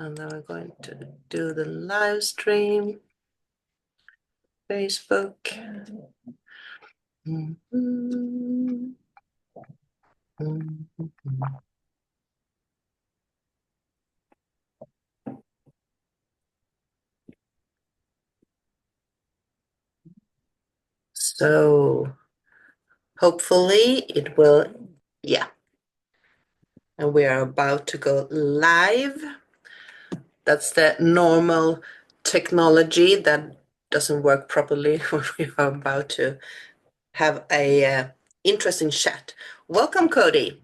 And then we're going to do the live stream, Facebook. Mm-hmm. Mm-hmm. So hopefully it will, yeah. And we are about to go live. That's the normal technology that doesn't work properly when we are about to have a interesting chat. Welcome, Cody.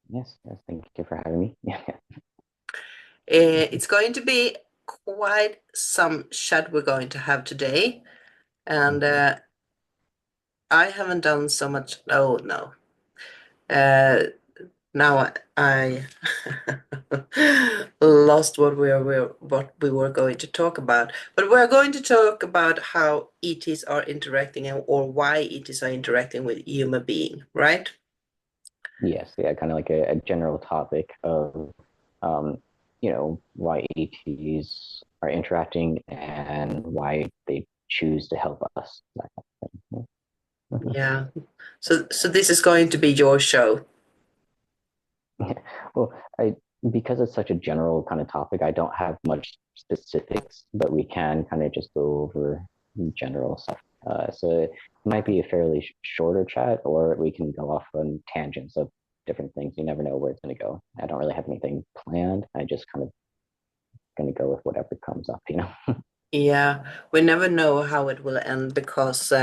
Yes, thank you for having me. It's going to be quite some chat we're going to have today. And I haven't done so much. Oh, no. Now I lost what we were going to talk about. But we're going to talk about how ETs are interacting or why ETs are interacting with human being, right? Yes, yeah, kind of like a general topic of, why ETs are interacting and why they choose to help us. That kind of thing. Yeah. So this is going to be your show. Well, because it's such a general kind of topic, I don't have much specifics, but we can kind of just go over general stuff. So it might be a fairly shorter chat, or we can go off on tangents of different things. You never know where it's going to go. I don't really have anything planned. I just kind of going to go with whatever comes up. Yeah, we never know how it will end because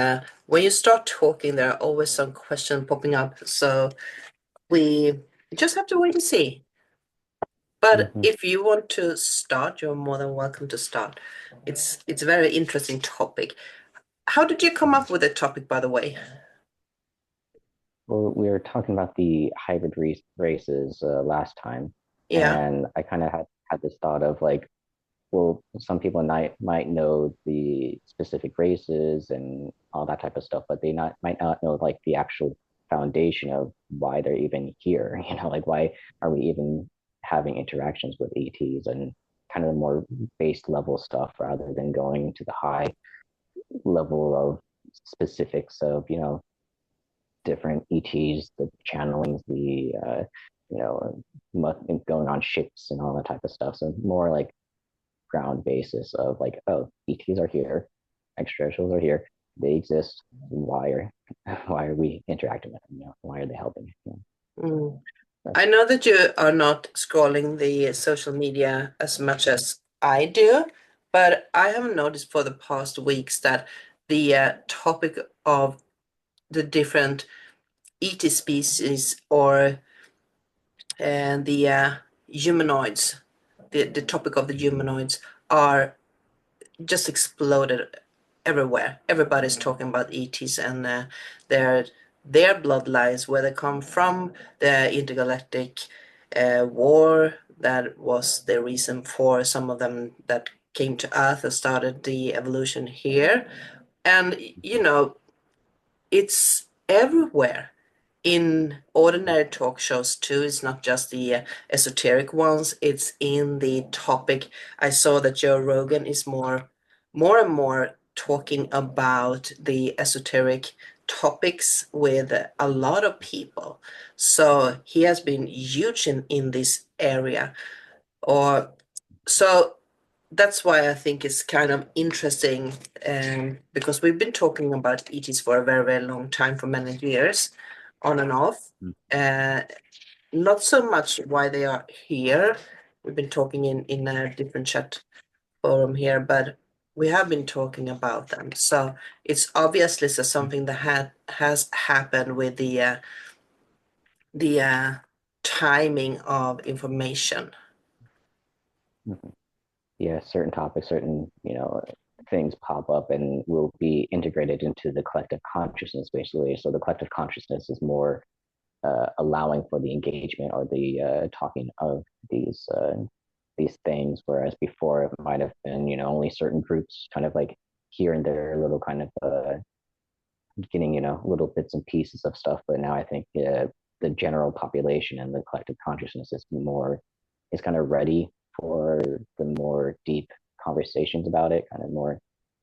when you start talking, there are always some question popping up. So we just have to wait and see. But Mm-hmm. if you want to start, you're more than welcome to start. It's a very interesting topic. How did you come up with the topic, by the way? Well, we were talking about the hybrid races last time, Yeah. and I kind of had this thought of like, well, some people might know the specific races and all that type of stuff, but they might not know like the actual foundation of why they're even here. Like why are we even having interactions with ETs and kind of the more base level stuff rather than going to the high level of specifics of different ETs, the channelings, the you know going on ships and all that type of stuff. So more like ground basis of like, oh, ETs are here, extraterrestrials are here, they exist. Why are we interacting with them? Why are they helping? Mm. I know that you are not scrolling the social media as much as I do, but I have noticed for the past weeks that the topic of the different ET species or the humanoids, the topic of the humanoids are just exploded everywhere. Everybody's talking about ETs and their their bloodlines, where they come from, the intergalactic war that was the reason for some of them that came to Earth and started the evolution here. And it's everywhere in ordinary talk shows too. It's not just the esoteric ones. It's in the topic. I saw that Joe Rogan is more and more talking about the esoteric topics with a lot of people. So he has been huge in this area. Or so that's why I think it's kind of interesting, because we've been talking about ETs for a very, very long time, for many years, on and off. Uh, Not so much why they are here. We've been talking in a different chat forum here, but we have been talking about them. So it's obviously something that has happened with the timing of information. Mm-hmm. Yeah, certain topics, certain things pop up and will be integrated into the collective consciousness, basically. So the collective consciousness is more allowing for the engagement or the talking of these things, whereas before it might have been only certain groups, kind of like here and there, little kind of getting little bits and pieces of stuff. But now I think the general population and the collective consciousness is kind of ready for the more deep conversations about it, kind of more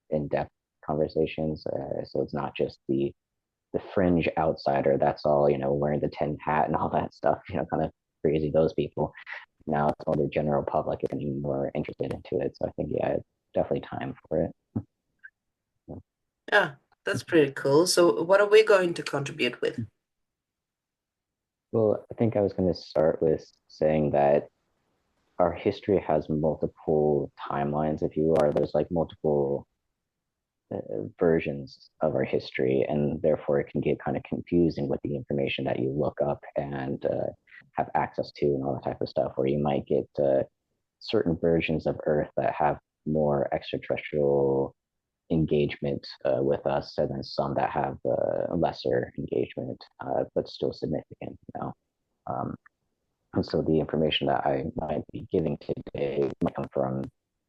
in-depth conversations. So it's not just the fringe outsider that's all, wearing the tin hat and all that stuff, kind of crazy those people. Now it's more the general public is getting more interested into it. So I think, yeah, it's definitely time for it. Yeah, that's pretty cool. So what are we going to contribute with? Well, I think I was going to start with saying that our history has multiple timelines, if you are. There's like multiple versions of our history, and therefore it can get kind of confusing with the information that you look up and have access to and all that type of stuff, where you might get certain versions of Earth that have more extraterrestrial engagement with us, and then some that have lesser engagement, but still significant. Um, and so the information that I might be giving today might come from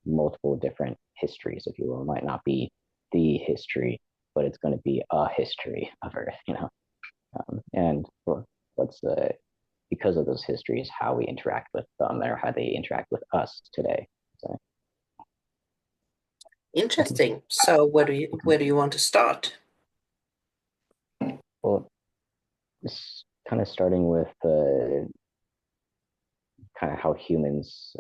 multiple different histories, if you will. It might not be the history, but it's going to be a history of Earth. And what's because of those histories, how we interact with them or how they interact with us today. So, Interesting. So where do you want to start? well, just kind of starting with kind of how humans,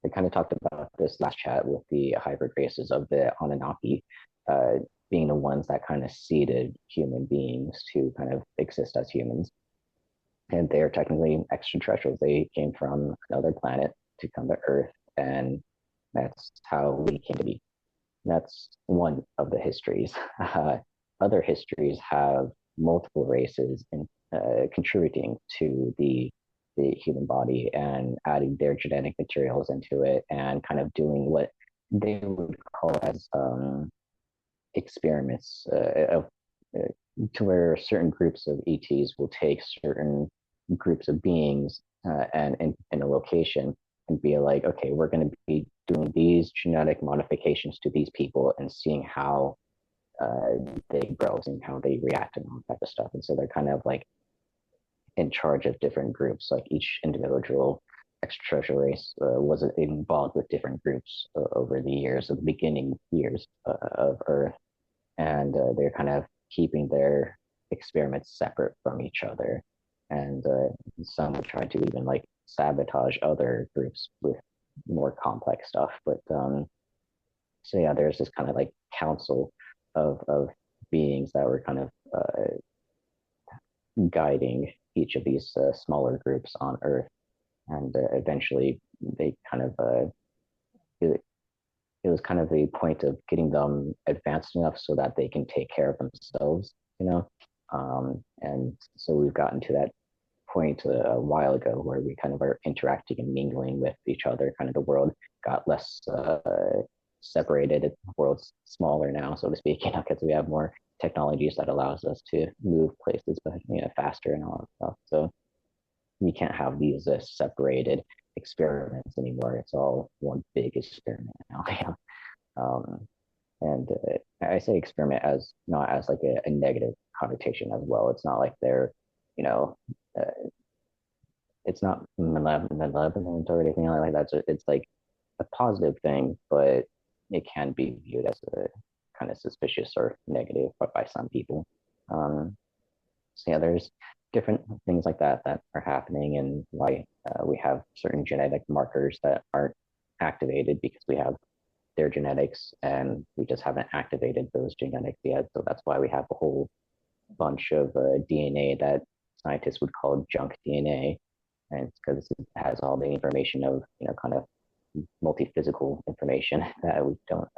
they kind of talked about this last chat with the hybrid races of the Anunnaki uh, being the ones that kind of seeded human beings to kind of exist as humans. And they're technically extraterrestrials. They came from another planet to come to Earth, and that's how we came to be. That's one of the histories. Other histories have multiple races in, contributing to the human body and adding their genetic materials into it and kind of doing what they would call as experiments uh, to where certain groups of ETs will take certain groups of beings and in a location and be like, okay, we're going to be doing these genetic modifications to these people and seeing how they grow and how they react and all that type of stuff. And so they're kind of like in charge of different groups. Like each individual extraterrestrial race was involved with different groups over the years, of the beginning years of Earth, and they're kind of keeping their experiments separate from each other. And some would try to even like sabotage other groups with more complex stuff. But so yeah, there's this kind of like council of beings that were kind of guiding each of these smaller groups on Earth, and eventually they kind of it, it was kind of a point of getting them advanced enough so that they can take care of themselves, you know. And so we've gotten to that point a while ago where we kind of are interacting and mingling with each other. Kind of the world got less separated. The world's smaller now, so to speak, because we have more technologies that allows us to move places, but faster and all that stuff. So we can't have these separated experiments anymore. It's all one big experiment now. um, and I say experiment as not as like a negative connotation as well. It's not like they're, you know, uh, it's not malevolent or anything like that. So it's like a positive thing, but it can be viewed as a kind of suspicious or negative by some people. Um, so yeah, there's different things like that are happening, and why we have certain genetic markers that aren't activated because we have their genetics and we just haven't activated those genetics yet. So that's why we have a whole bunch of DNA that scientists would call junk DNA, and it's because it has all the information of kind of multi-physical information that we don't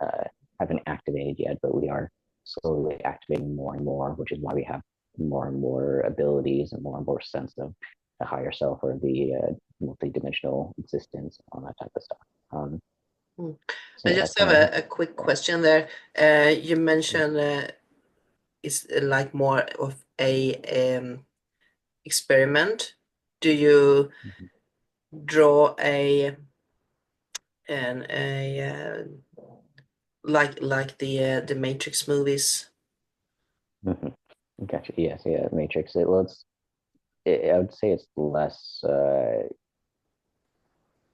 haven't activated yet, but we are slowly activating more and more, which is why we have more and more abilities and more sense of the higher self or the multi-dimensional existence, all that type of stuff. Hmm. So I yeah, that's just have kind of a quick question there. You mentioned it's like more of a experiment. Do you draw a like the Matrix movies? gotcha. Yes, yeah, Matrix. I would say it's less. I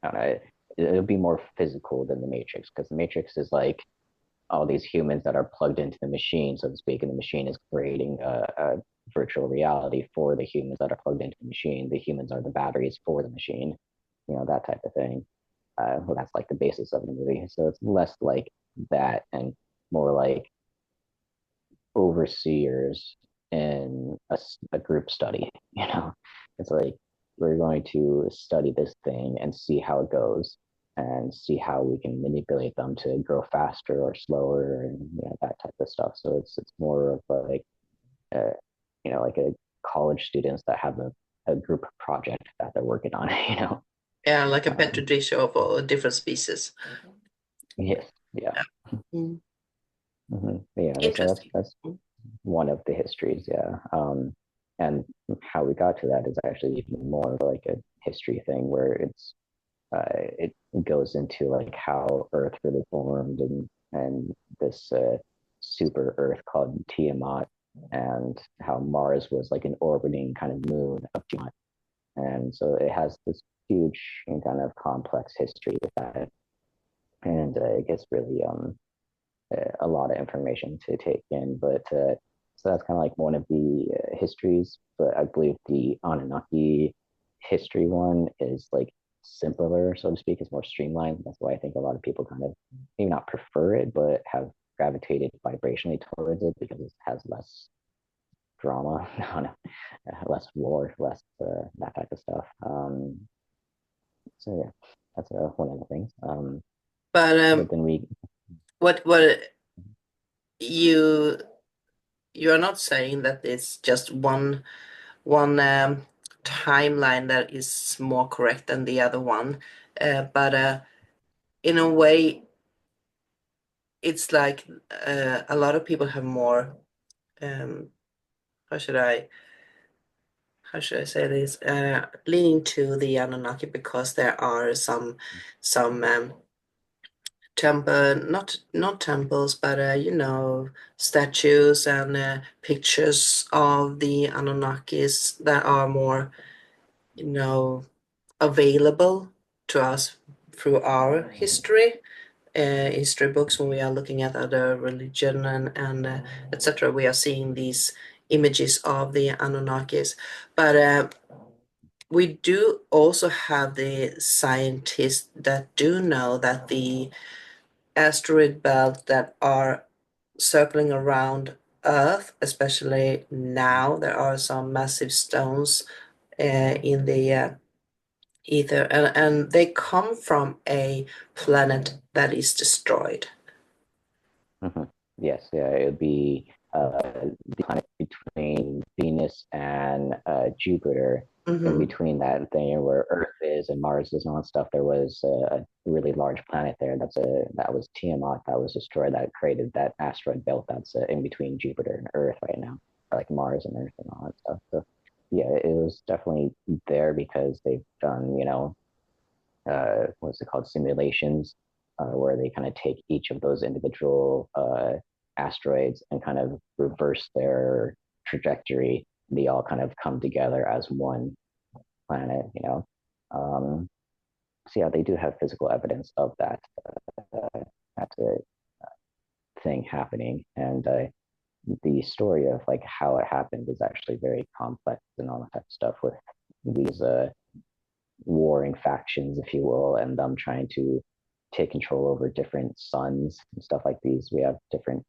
don't know. it'll be more physical than the Matrix, because the Matrix is like all these humans that are plugged into the machine, so to speak, and the machine is creating a virtual reality for the humans that are plugged into the machine. The humans are the batteries for the machine, that type of thing. Well, that's like the basis of the movie. So it's less like that and more like overseers in a group study. It's like we're going to study this thing and see how it goes and see how we can manipulate them to grow faster or slower and that type of stuff. So it's more of like uh, like a college students that have a group project that they're working on. Yeah, like a petri um, dish of all different species. yes, yeah. Yeah. Mm. Yeah, Interesting. that's one of the histories, yeah. And how we got to that is actually even more like a history thing where it goes into like how Earth really formed and this super Earth called Tiamat, and how Mars was like an orbiting kind of moon of Tiamat, and so it has this huge and kind of complex history with that, and it gets really a lot of information to take in. But so that's kind of like one of the histories. But I believe the Anunnaki history one is like simpler, so to speak. It's more streamlined. That's why I think a lot of people kind of maybe not prefer it, but have gravitated vibrationally towards it because it has less drama, less war, less that type of stuff. So yeah, that's one of the things. But But then we, what you you are not saying that it's just one timeline that is more correct than the other one, but in a way, it's like a lot of people have more. Um, how should I how should I say this? Leaning to the Anunnaki because there are some temple, not temples, but statues and pictures of the Anunnakis that are more you know available to us through our history books when we are looking at other religion and etc. We are seeing these images of the Anunnakis, but we do also have the scientists that do know that the asteroid belt that are circling around Earth, especially now, there are some massive stones in the ether, and they come from a planet that is destroyed. mhm. Yes, yeah, it would be the planet between Venus and Jupiter. In Hmm. between that thing where Earth is and Mars is and all that stuff, there was a really large planet there. That was Tiamat that was destroyed. That created that asteroid belt that's in between Jupiter and Earth right now, or like Mars and Earth and all that stuff. So yeah, it was definitely there because they've done what's it called, simulations, where they kind of take each of those individual asteroids and kind of reverse their trajectory. They all kind of come together as one planet. Um, so yeah, they do have physical evidence of that thing happening, and the story of like how it happened is actually very complex and all that type of stuff with these warring factions, if you will, and them trying to take control over different suns and stuff like these. We have different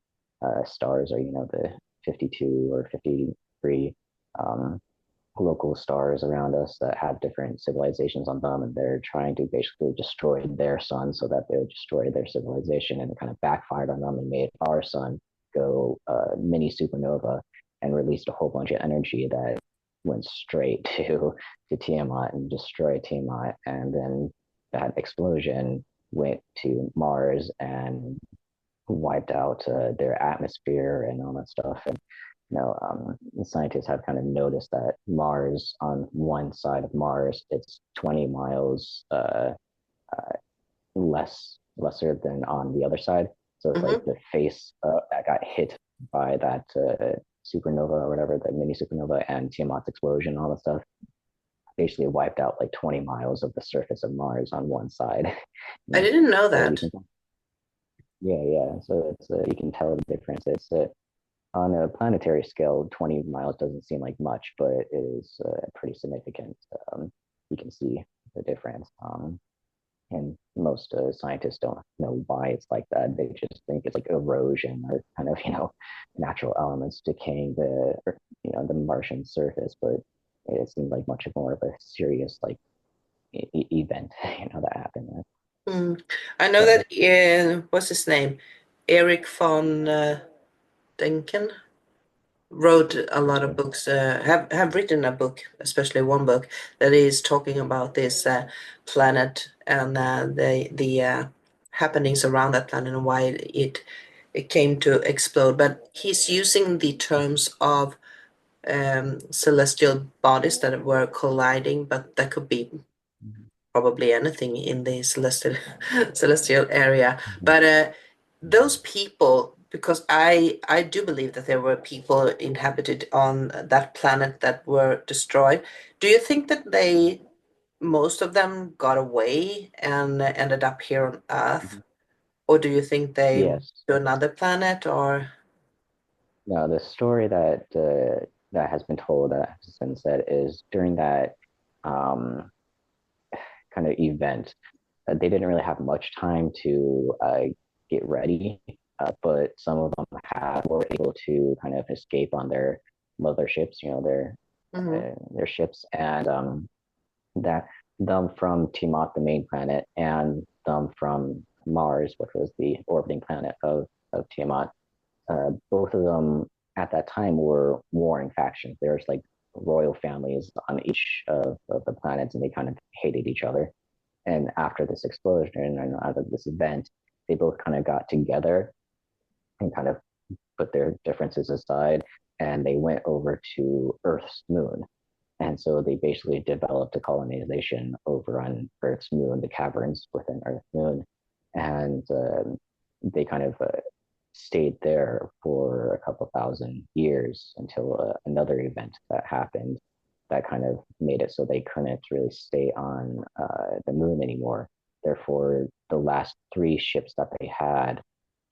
stars, or the 52 or 53 um, local stars around us that have different civilizations on them, and they're trying to basically destroy their sun so that they'll destroy their civilization, and it kind of backfired on them and made our sun go mini supernova and released a whole bunch of energy that went straight to Tiamat and destroyed Tiamat, and then that explosion went to Mars and wiped out their atmosphere and all that stuff. And scientists have kind of noticed that Mars, on one side of Mars, it's 20 miles lesser than on the other side. So it's like Hmm. the face that got hit by that supernova or whatever, the mini supernova and Tiamat's explosion, all that stuff. basically wiped out like 20 miles of the surface of Mars on one side. I And didn't know so you that. can, yeah, yeah. So it's you can tell the difference. It's on a planetary scale, 20 miles doesn't seem like much, but it is pretty significant. You can see the difference. And most scientists don't know why it's like that. They just think it's like erosion or kind of, natural elements decaying the Martian surface. But it seemed like much more of a serious like event, that happened. Mm. I know So, that in what's his name? Eric von Denken wrote a lot of okay. books, have written a book, especially one book that is talking about this planet and the happenings around that planet and why it came to explode. But he's using the terms of celestial bodies that were colliding, but that could be probably anything in the celestial celestial area. Mhm. But those people, because I do believe that there were people inhabited on that planet that were destroyed. Do you think that they most of them got away and ended up here on Earth, Mhm. or do you think they moved Yes. to another planet, or No, the story that has been told, that has been said, is during that um, kind of event. They didn't really have much time to get ready, but some of them were able to kind of escape on their motherships, Mhm. their ships, and that them from Tiamat, the main planet, and them from Mars, which was the orbiting planet of Tiamat. Both of them at that time were warring factions. There's like royal families on each of the planets, and they kind of hated each other. And after this explosion and out of this event, they both kind of got together and kind of put their differences aside, and they went over to Earth's moon. And so they basically developed a colonization over on Earth's moon, the caverns within Earth's moon. And they kind of stayed there for a couple thousand years until another event that happened that kind of made it so they couldn't really stay on the moon anymore. Therefore, the last three ships that they had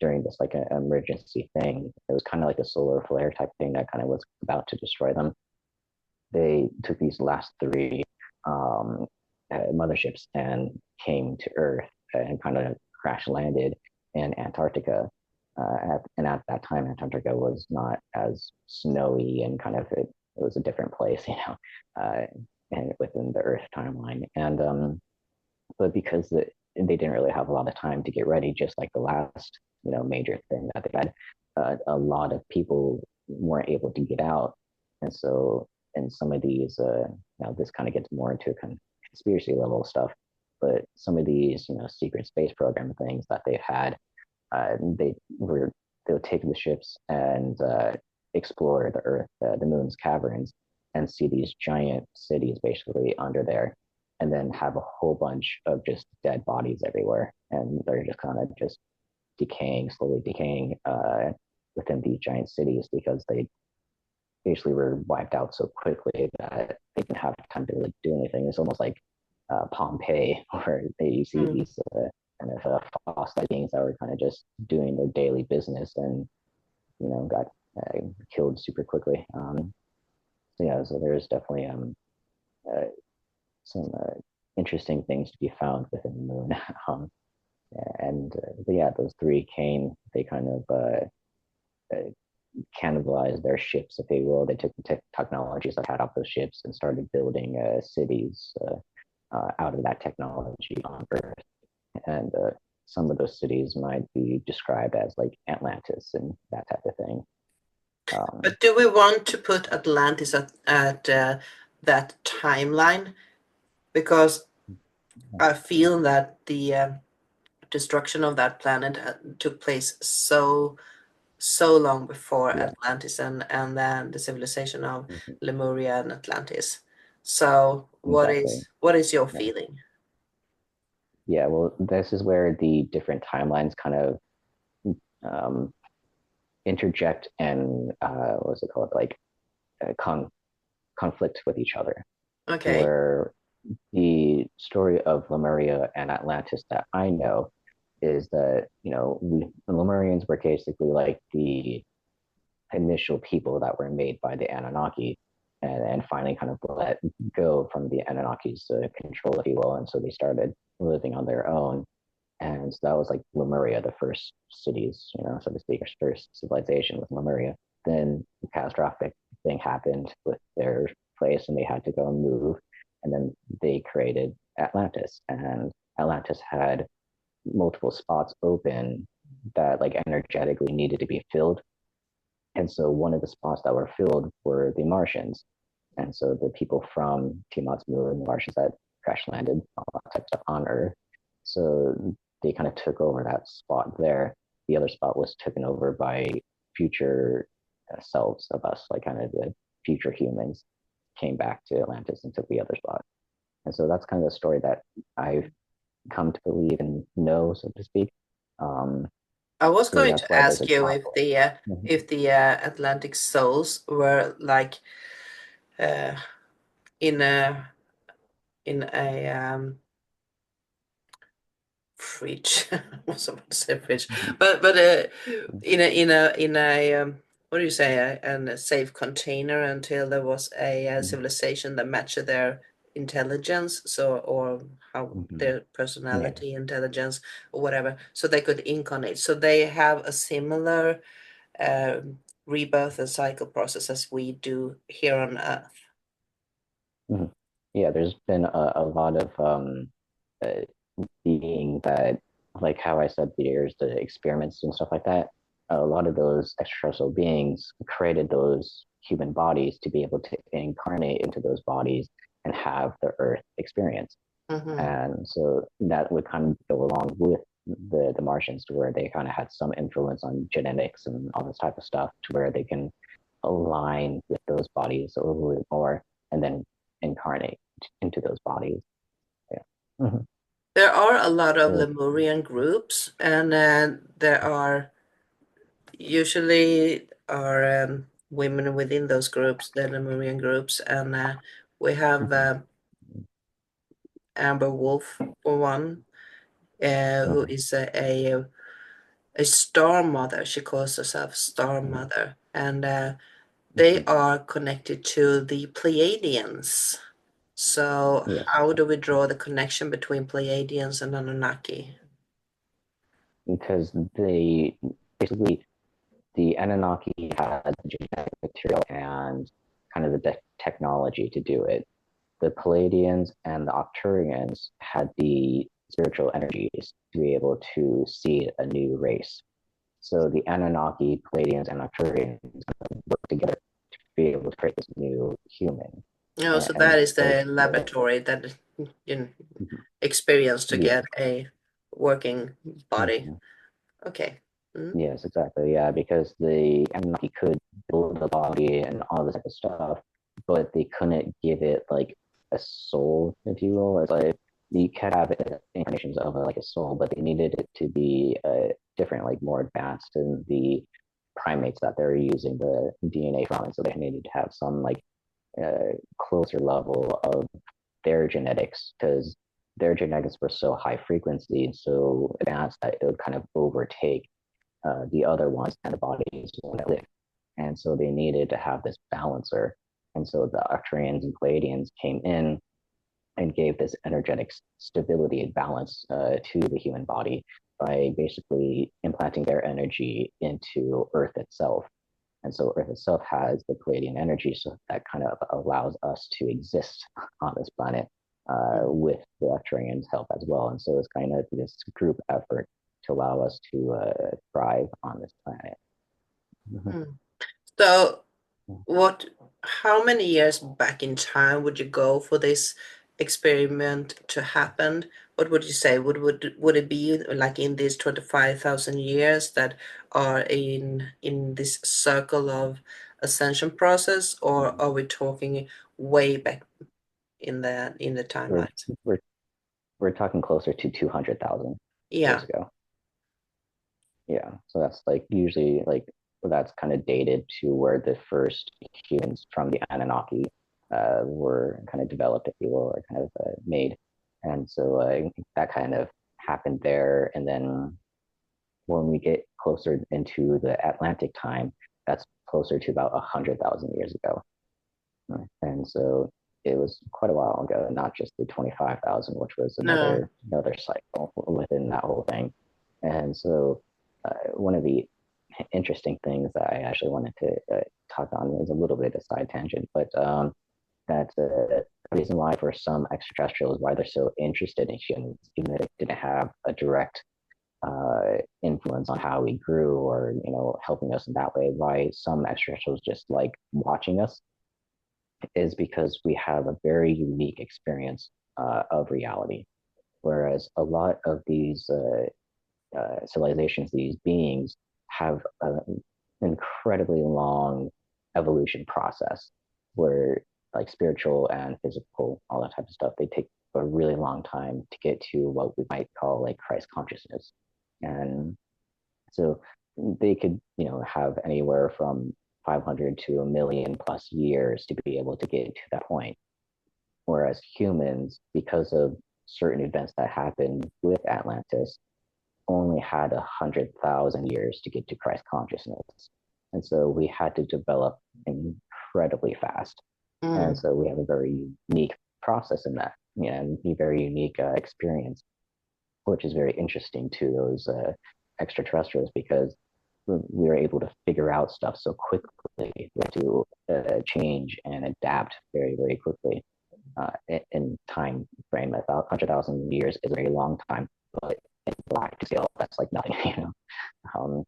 during this like an emergency thing, it was kind of like a solar flare type thing that kind of was about to destroy them. They took these last three um, motherships and came to Earth and kind of crash landed in Antarctica. And at that time, Antarctica was not as snowy and kind of it was a different place, and within the Earth timeline. And but because they didn't really have a lot of time to get ready, just like the last major thing that they had, a lot of people weren't able to get out, and so in some of these, now this kind of gets more into kind of conspiracy level stuff, but some of these secret space program things that they've had, they were they would take the ships and explore the Earth, the moon's caverns, and see these giant cities basically under there, and then have a whole bunch of just dead bodies everywhere, and they're just kind of just decaying, slowly decaying within these giant cities because they basically were wiped out so quickly that they didn't have time to really do anything. It's almost like Pompeii, where you see Mm. these kind of fossilized beings that were kind of just doing their daily business and got killed super quickly. So yeah, so there's definitely uh, some interesting things to be found within the moon. um, and but yeah, those three came. They kind of uh, cannibalized their ships, if they will. They took the technologies that had off those ships and started building cities out of that technology on Earth. And some of those cities might be described as like Atlantis and that type of thing. Um, But do we want to put Atlantis at that timeline? Because I feel that the destruction of that planet took place so long before yeah, Atlantis and then the civilization of mhm, Lemuria and Atlantis. So exactly. what is your Yeah. feeling? Yeah, well, this is where the different timelines kind of um, interject and what's it called, like conflict with each other. Okay. where the story of Lemuria and Atlantis that I know is that, the Lemurians were basically like the initial people that were made by the Anunnaki, and finally kind of let go from the Anunnaki's control, if you will. And so they started living on their own. And so that was like Lemuria, the first cities, so to speak, or first civilization with Lemuria. Then the catastrophic thing happened with their place and they had to go and move. And then they created Atlantis. And Atlantis had multiple spots open that like energetically needed to be filled. And so one of the spots that were filled were the Martians. And so the people from Tiamat's moon, the Martians that crash landed, all that type of stuff on Earth. So they kind of took over that spot there. The other spot was taken over by future selves of us, like kind of the future humans came back to Atlantis and took the other spot. And so that's kind of the story that I've come to believe and know, so to speak. Um, I was so going that's to why there's ask a you conflict. Mm-hmm. if the Atlantic souls were like uh, in a in a fridge. I was about to say fridge, but in a what do you say, a safe container until there was a Mm-hmm. civilization that matched their intelligence, so or how Mm-hmm. their Yeah. personality, intelligence, or whatever, so they could incarnate. So they have a similar rebirth and cycle process as we do here on Earth. Mm-hmm. Yeah, there's been a lot of uh, being that, like how I said, there's the experiments and stuff like that. A lot of those extraterrestrial beings created those human bodies to be able to incarnate into those bodies and have the Earth experience. Hmm. And so that would kind of go along with the Martians, to where they kind of had some influence on genetics and all this type of stuff, to where they can align with those bodies a little bit more and then incarnate into those bodies. Yeah. Mm-hmm. There are a lot of So, Lemurian groups, and there are usually are women within those groups, the Lemurian groups, and we have mm-hmm. Amber Wolf for one, who Mm-hmm. is a star mother. She calls herself Star Mm-hmm. Mother, and they Mm-hmm. are connected to the Pleiadians. So Yes, how do we draw the connection between Pleiadians and Anunnaki? because they basically, the Anunnaki had the genetic material and kind of the technology to do it. The Palladians and the Octurians had the spiritual energies to be able to seed a new race. So the Anunnaki, Palladians, and Octurians work together to be able to create this new human. Oh, so And that is like the the, laboratory that you experience to yes, get a working body. mm-hmm. Okay. Mm. Yes, exactly. Yeah, because the Anunnaki could build a body and all this type of stuff, but they couldn't give it like a soul, if you will. It's like you could have incarnations of like a soul, but they needed it to be different, like more advanced than the primates that they're using the DNA from, and so they needed to have some like closer level of their genetics, because their genetics were so high frequency and so advanced that it would kind of overtake the other ones and the bodies won't live. And so they needed to have this balancer. And so the Arcturians and Pleiadians came in and gave this energetic stability and balance to the human body by basically implanting their energy into Earth itself. And so Earth itself has the Pleiadian energy, so that kind of allows us to exist on this planet with the Arcturians' help as well. And so it's kind of this group effort to allow us to thrive on this planet. Mm-hmm. Mm. So what, how many years back in time would you go for this experiment to happen? What would you say? Would it be like in these 25,000 years that are in this circle of ascension process, or are we talking way back in the We're, timelines? we're, we're talking closer to 200,000 years Yeah. ago. Yeah. So that's like usually like that's kind of dated to where the first humans from the Anunnaki. were kind of developed, if you will, or kind of made. And so that kind of happened there. And then when we get closer into the Atlantic time, that's closer to about 100,000 years ago. And so it was quite a while ago, not just the 25,000, which was No. another cycle within that whole thing. And so one of the interesting things that I actually wanted to talk on is a little bit of a side tangent, but that's the reason why for some extraterrestrials why they're so interested in humans, even if it didn't have a direct influence on how we grew or helping us in that way. Why some extraterrestrials just like watching us is because we have a very unique experience of reality, whereas a lot of these civilizations, these beings, have an incredibly long evolution process where, like spiritual and physical, all that type of stuff, they take a really long time to get to what we might call like Christ consciousness. And so they could, have anywhere from 500 to a million plus years to be able to get to that point. Whereas humans, because of certain events that happened with Atlantis, only had 100,000 years to get to Christ consciousness. And so we had to develop incredibly fast. And Mm. so we have a very unique process in that, and a very unique experience, which is very interesting to those extraterrestrials because we were able to figure out stuff so quickly. We had to change and adapt very, very quickly in time frame. 100,000 years is a very long time, but in galactic scale, that's like nothing, Um,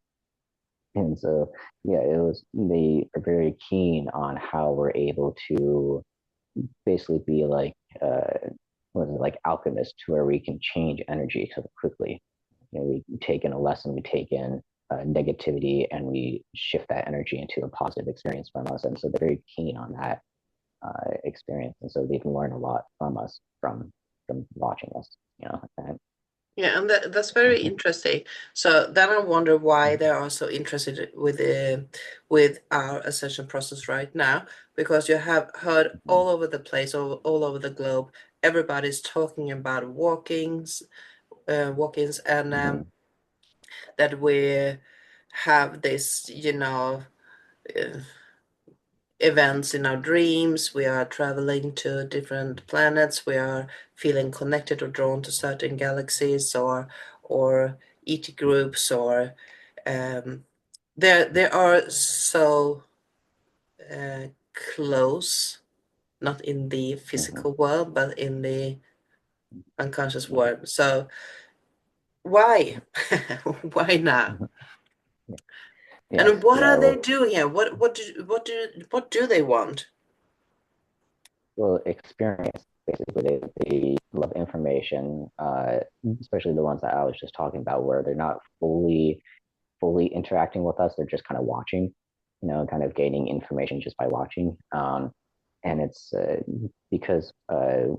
and so, yeah, they are very keen on how we're able to basically be like, what is it, like alchemists, where we can change energy so quickly. We take in a lesson, we take in negativity, and we shift that energy into a positive experience from us. And so they're very keen on that experience, and so they can learn a lot from us from watching us. And, Yeah, and that's very interesting. So then I wonder why they are so interested with our ascension process right now, because you have heard all over the place, all over the globe, everybody's talking about walk-ins, and that we have this, uh, events in our dreams. We are traveling to different planets. We are feeling connected or drawn to certain galaxies or ET groups or they are so uh, close, not in the physical world, but in the unconscious world. So why? Why now? And yes, what yeah. are they doing here? What do they want? Well, experience basically. They love information, especially the ones that I was just talking about, where they're not fully interacting with us. They're just kind of watching, kind of gaining information just by watching. And it's because the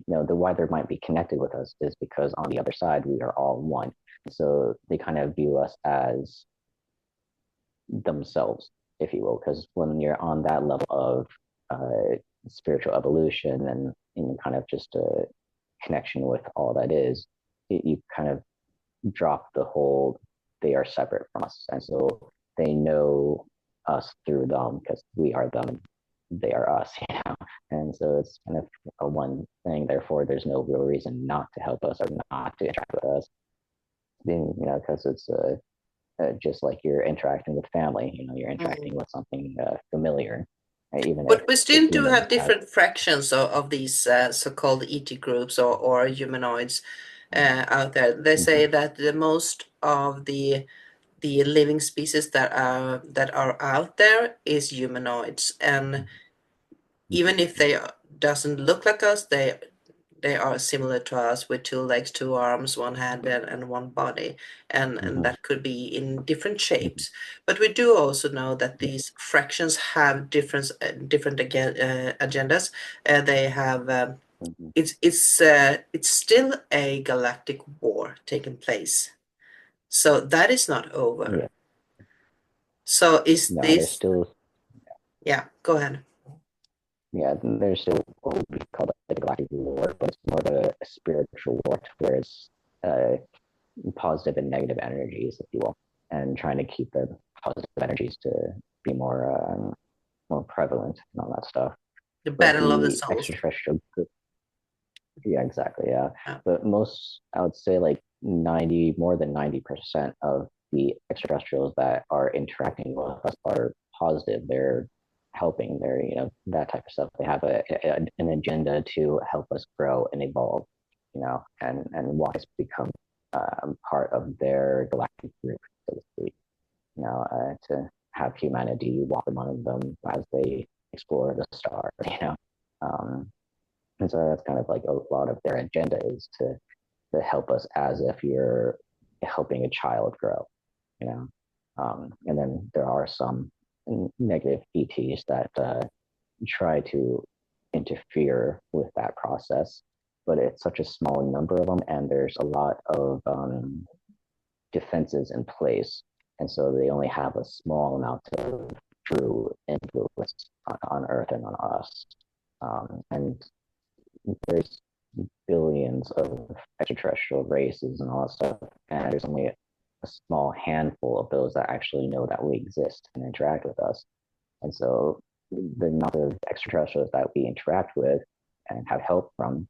why they might be connected with us is because on the other side we are all one. So they kind of view us as themselves, if you will, because when you're on that level of spiritual evolution and kind of just a connection with all that is, you kind of drop the whole they are separate from us, and so they know us through them because we are them, they are us, and so it's kind of a one thing. Therefore, there's no real reason not to help us or not to interact with us, because it's just like you're interacting with family. You're interacting Mhm. with something familiar, even if But we the still do humans have have. different fractions of these so-called ET groups or humanoids out there. They say Mm-hmm, that the most of the living species that are out there is humanoids, and mm-hmm, even if they doesn't look like us, they are similar to us with two legs, two arms, one hand, and one body, and mm-hmm, that could be in different shapes. But we do also know that yeah, these fractions have different again agendas. They have mm-hmm, it's still a galactic war taking place, so that is not over. yeah. So is No, there's this? still Yeah, go ahead. yeah, there's still what would be called like a galactic war, but it's more of a spiritual war, where it's uh, positive and negative energies, if you will, and trying to keep the positive energies to be more prevalent and all that stuff. The But battle of the the souls. extraterrestrial, yeah, exactly, yeah. Yeah. But most, I would say, like 90, more than 90% of the extraterrestrials that are interacting with us are positive. They're helping. They're that type of stuff. They have an agenda to help us grow and evolve, and want us to become part of their galactic group, so to speak. To have humanity walk among them as they explore the stars. Um, and so that's kind of like a lot of their agenda is to help us as if you're helping a child grow, you know. And then there are some negative ETs that try to interfere with that process, but it's such a small number of them, and there's a lot of defenses in place, and so they only have a small amount of true influence on Earth and on us. And there's billions of extraterrestrial races and all that stuff, and there's only a small handful of those that actually know that we exist and interact with us. And so the number of extraterrestrials that we interact with and have help from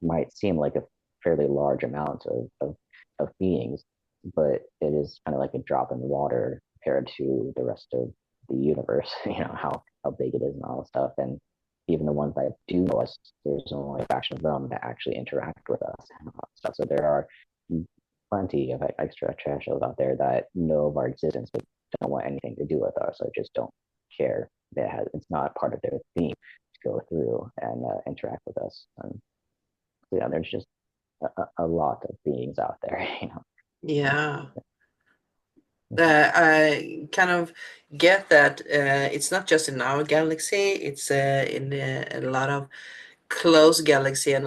might seem like a fairly large amount of beings, but it is kind of like a drop in the water compared to the rest of the universe, how big it is and all that stuff. And even the ones that do know us, there's only a fraction of them that actually interact with us and all that stuff. So there are plenty of extraterrestrials out there that know of our existence but don't want anything to do with us, or just don't care. It's not part of their theme to go through and interact with us. And yeah, there's just a lot of beings out there, Yeah. I kind of get that it's not just in our galaxy, it's in a lot of close galaxy and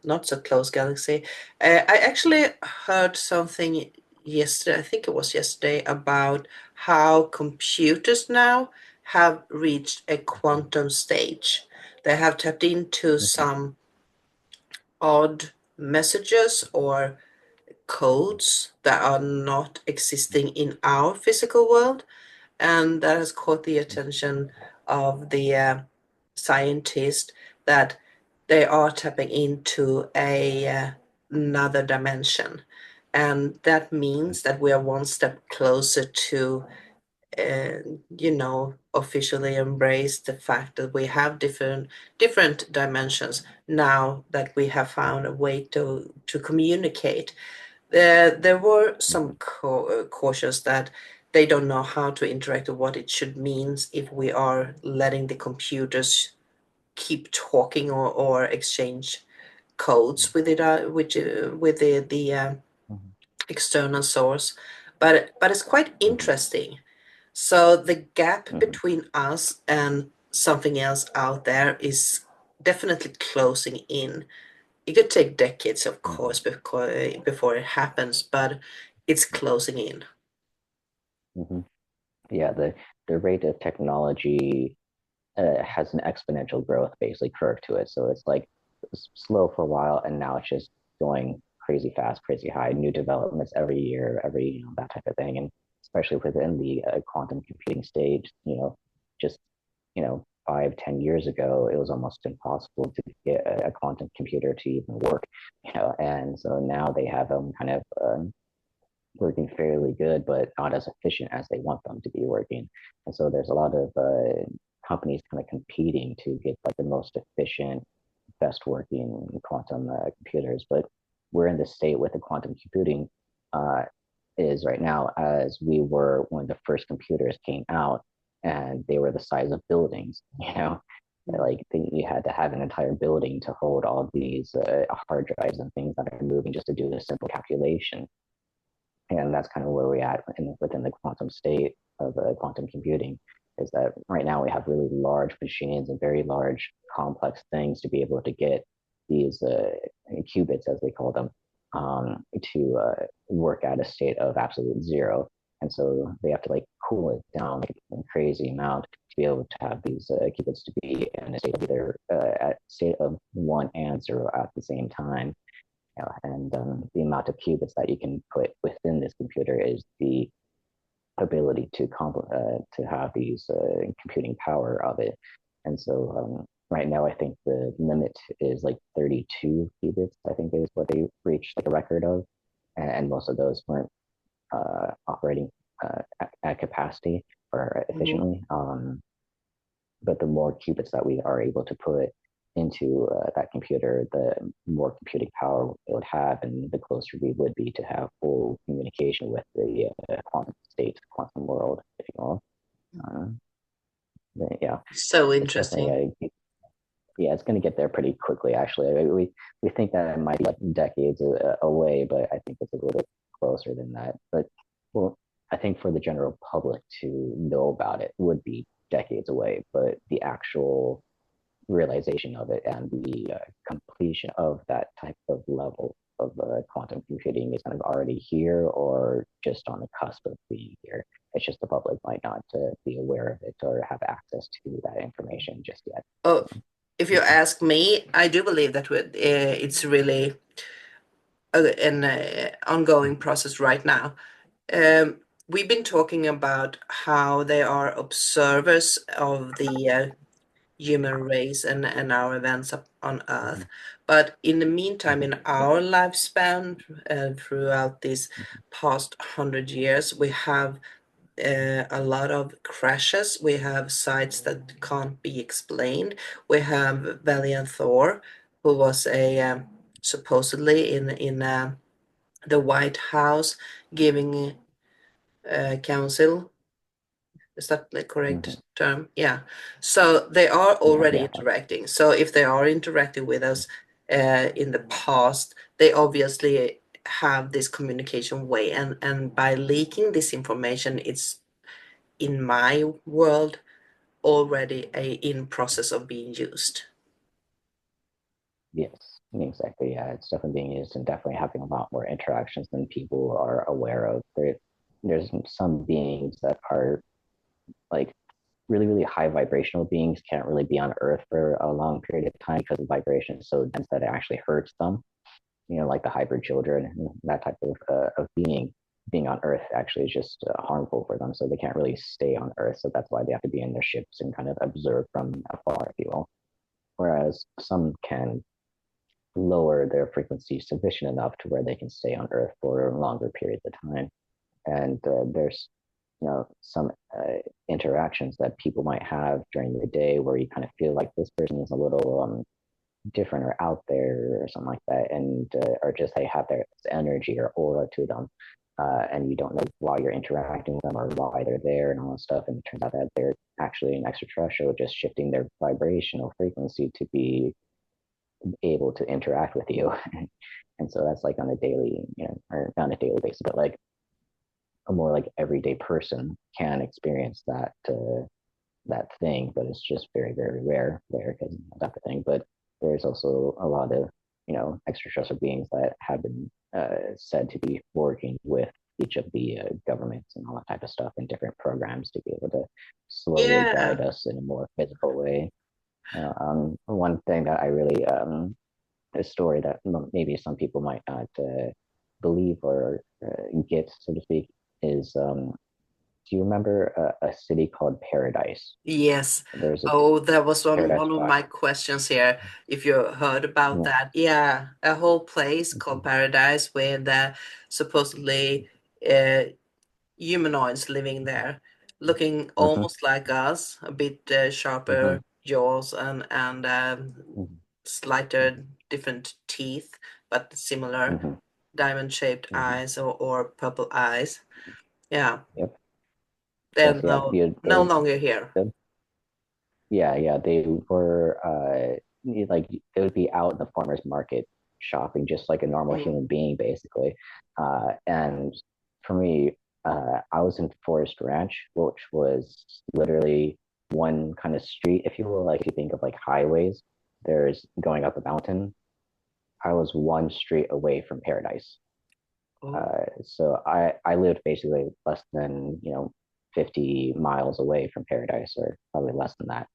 not so close galaxy. I actually heard something yesterday, I think it was yesterday, about how computers now have reached a quantum stage. They have tapped into some odd messages or codes that are not existing in our physical world, and that has caught the attention of the scientist that they are tapping into another dimension, and that means that we are one step closer to uh, officially embrace the fact that we have different dimensions now that we have found a way to communicate. There were some cautions that they don't know how to interact or what it should means if we are letting the computers keep talking or exchange codes with it, with the external source. But it's quite interesting. So the gap between us and something else out there is definitely closing in. It could take decades, of course, before it happens, but it's closing in. Yeah, the rate of technology has an exponential growth basically curve to it. So it's like slow for a while, and now it's just going crazy fast, crazy high, new developments every year, that type of thing. And especially within the quantum computing stage, just 5, 10 years ago, it was almost impossible to get a quantum computer to even work. And so now they have them kind of working fairly good, but not as efficient as they want them to be working. And so there's a lot of companies kind of competing to get like the most efficient, best working quantum computers. But we're in the state with the quantum computing uh, is right now, as we were when the first computers came out, and they were the size of buildings. Like you had to have an entire building to hold all these hard drives and things that are moving just to do a simple calculation. And that's kind of where we're at within the quantum state of quantum computing, is that right now we have really large machines and very large complex things to be able to get these qubits, as they call them, to work at a state of absolute zero. And so they have to like cool it down like a crazy amount to be able to have these qubits to be in a state of either at state of 1 and 0 at the same time. You know, and the amount of qubits that you can put within this computer is the ability to have these computing power of it. And so right now, I think the limit is like 32 qubits. I think is what they reached like a record of, and most of those weren't operating at capacity or Mhm. efficiently. But the more qubits that we are able to put into that computer, the more computing power it would have, and the closer we would be to have full communication with the quantum state, quantum world, if you will. Uh, yeah, So it's definitely interesting. a yeah, it's going to get there pretty quickly. Actually, we think that it might be like decades away, but I think it's a little bit closer than that. But well, I think for the general public to know about it would be decades away, but the actual realization of it and the completion of that type of level of quantum computing is kind of already here or just on the cusp of being here. It's just the public might not be aware of it or have access to that information just yet. Oh, if you ask me, I do believe that it's really an ongoing process right now. Um, we've been talking about how they are observers of the human race and our events up on Earth. But in the meantime, in our lifespan, throughout these past 100 years, we have a lot of crashes. We have sites that can't be explained. We have Valiant Thor, who was a supposedly in the White House giving counsel. Is that the Mm-hmm. correct term? Yeah. So they are Yeah, already yeah, interacting. So if they are interacting with us in the past, they obviously have this communication way, and by leaking this information, it's in my world already a in process of being used. yes, exactly. Yeah, it's definitely being used and definitely having a lot more interactions than people are aware of. There's some beings that are like really, really high vibrational beings can't really be on Earth for a long period of time because the vibration is so dense that it actually hurts them. You know, like the hybrid children and that type of being on Earth actually is just harmful for them. So they can't really stay on Earth. So that's why they have to be in their ships and kind of observe from afar, if you will. Whereas some can lower their frequency sufficient enough to where they can stay on Earth for longer periods of time. And there's some interactions that people might have during the day where you kind of feel like this person is a little different or out there or something like that, and or just they have their energy or aura to them, and you don't know why you're interacting with them or why they're there and all that stuff. And it turns out that they're actually an extraterrestrial, just shifting their vibrational frequency to be able to interact with you. And so that's like on a daily, or not a daily basis, but like a more like everyday person can experience that thing, but it's just very, very rare there because that's the thing. But there's also a lot of extraterrestrial beings that have been said to be working with each of the governments and all that type of stuff in different programs to be able to slowly guide Yeah. us in a more physical way. One thing that I really a story that maybe some people might not believe or get, so to speak, is do you remember a city called Paradise? Yes. There's a Oh, that was Paradise one of Rock. my questions here. If you heard about Yeah. that. Yeah, a whole place called Mm-hmm. Paradise with supposedly uh, humanoids living there, looking Mm-hmm. almost like us, a bit Mm-hmm. sharper jaws and slighter, different teeth, but similar Mm-hmm. diamond-shaped Mm-hmm. eyes or purple eyes. Yeah, Yep. they're Yes. Yeah. no longer here. Good. Yeah. Yeah. They were like they would be out in the farmers market shopping just like a normal Mm. human being, basically. And for me, I was in Forest Ranch, which was literally one kind of street, if you will. Like if you think of like highways, there's going up a mountain. I was one street away from Paradise. Oh. So I lived basically less than 50 miles away from Paradise, or probably less than that.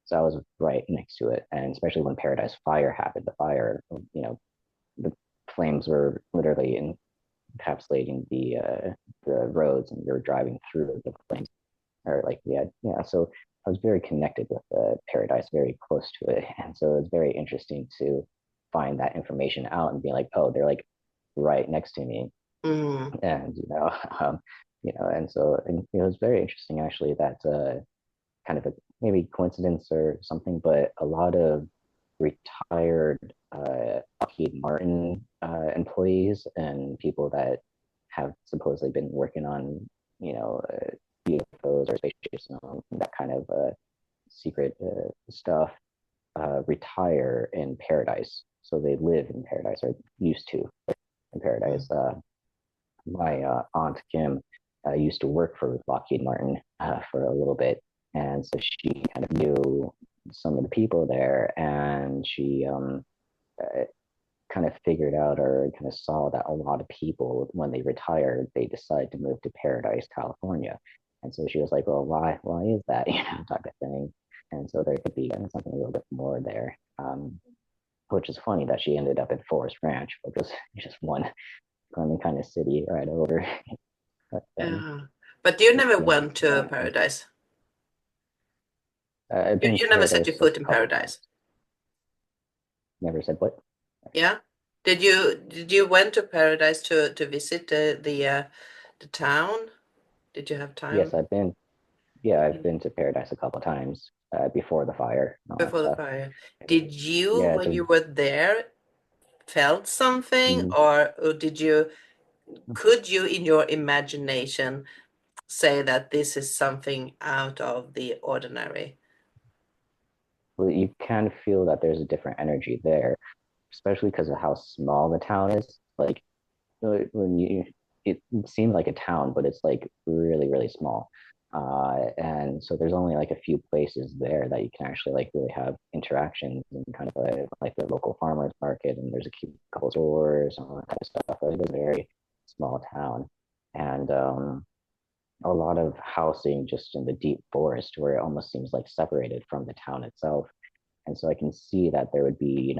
So I was right next to it, and especially when Paradise Fire happened, the fire, the flames were literally encapsulating the roads, and we were driving through the flames, or like yeah. So I was very connected with Paradise, very close to it, and so it's very interesting to find that information out and be like, oh, they're like right next to me, Mm. and and so it was very interesting actually that kind of a maybe coincidence or something, but a lot of retired Lockheed Martin employees and people that have supposedly been working on, UFOs or spaceships and that kind of secret stuff retire in Paradise. So they live in Paradise, or used to in Paradise. Mm. My aunt Kim used to work for Lockheed Martin for a little bit, and so she kind of knew some of the people there, and she uh, kind of figured out or kind of saw that a lot of people, when they retired, they decided to move to Paradise, California. And so she was like, well, why is that, type of thing. And so there could be something a little bit more there, which is funny that she ended up in Forest Ranch, which was just one kind of city right over. But But you never yeah, went to Paradise. I've You, been to you never set your Paradise a foot in couple Paradise. times. Never said what. Yeah. Did you went to Paradise to visit the town? Did you have Yes, time I've been. Yeah, I've been to Paradise a couple times before the fire and all that before the stuff. fire? Did you, Yeah, it's when a. you were there, felt something, Mm, or could you in your imagination say that this is something out of the ordinary? well, you can feel that there's a different energy there, especially because of how small the town is. Like when it seemed like a town, but it's like really, really small. And so there's only like a few places there that you can actually like really have interactions, and kind of like the local farmers market, and there's a couple stores and all that kind of stuff. But it's a very small town, and a lot of housing just in the deep forest where it almost seems like separated from the town itself. And so I can see that there would be,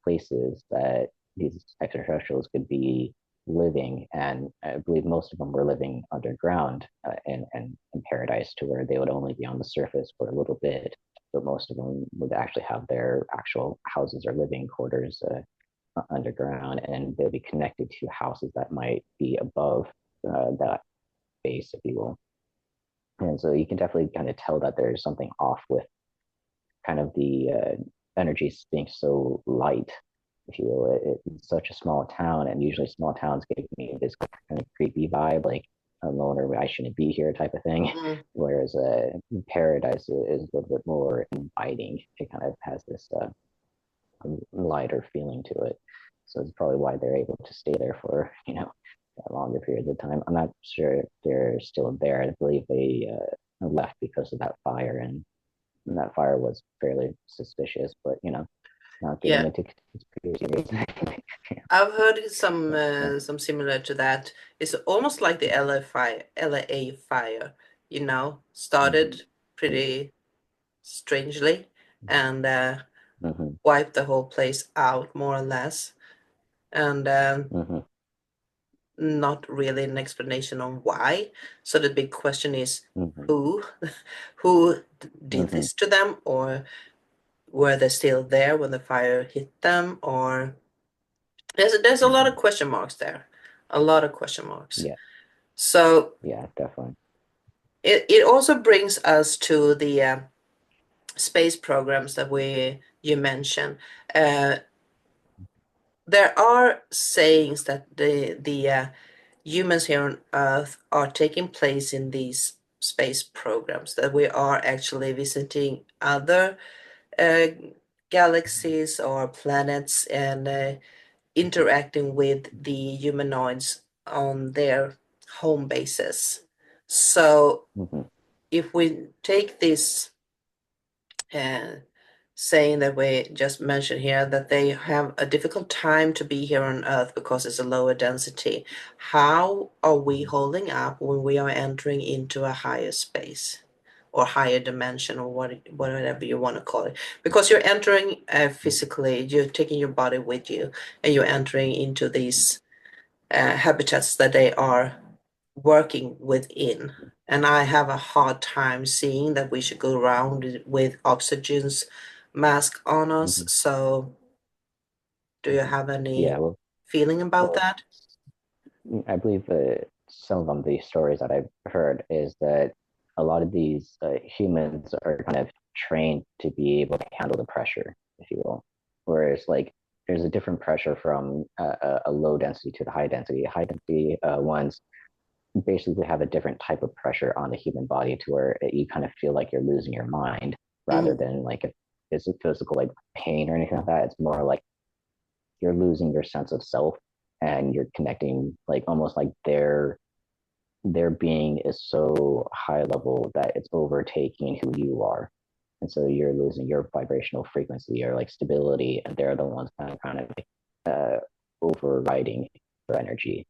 places that these extraterrestrials could be living. And I believe most of them were living underground in Paradise, to where they would only be on the surface for a little bit. But most of them would actually have their actual houses or living quarters underground, and they'll be connected to houses that might be above that base, if you will. And so you can definitely kind of tell that there's something off with kind of the energy being so light, if you will. It's such a small town, and usually small towns give me this kind of creepy vibe, like I'm loner, I shouldn't be here type of thing. Mm, Whereas Paradise is a little bit more inviting. It kind of has this lighter feeling to it. So it's probably why they're able to stay there for, longer periods of time. I'm not sure if they're still there. I believe they left because of that fire, and that fire was fairly suspicious, but not getting yeah. into conspiracy theories. I've heard But, yeah. some similar to that. It's almost like the LA fire, Mm-hmm. started pretty strangely and Mm-hmm. wiped the whole place out more or less. And Mm-hmm. not really an explanation on why. So the big question is Mm-hmm. who who did Mm-hmm. this to them, or were they still there when the fire hit them, or there's a lot Mm-hmm. of question marks there. A lot of question marks. Yeah. So Yeah, definitely. it also brings us to the space programs that we you mentioned. Uh, there are sayings that the humans here on Earth are taking place in these space programs, that we are actually visiting other uh, galaxies or planets and interacting with the humanoids on their home bases. So Mm-hmm. if we take this uh, saying that we just mentioned here that they have a difficult time to be here on Earth because it's a lower density. How are we holding up when we are entering into a higher space or higher dimension or whatever you want to call it? Because you're entering physically, you're taking your body with you, and you're entering into these habitats that they are working within. And I have a hard time seeing that we should go around with oxygen's mask on us. Mhm. So, do you have Yeah, any feeling about well, that? I believe some of them, the stories that I've heard, is that a lot of these humans are kind of trained to be able to handle the pressure, if you will. Whereas, like, there's a different pressure from a low density to the high density. High density ones basically have a different type of pressure on the human body to where you kind of feel like you're losing your mind rather Mm, than like if it's a physical like pain or anything like that. It's more like you're losing your sense of self and you're connecting like almost like their being is so high level that it's overtaking who you are. And so you're losing your vibrational frequency or like stability, and they're the ones kind of overriding your energy.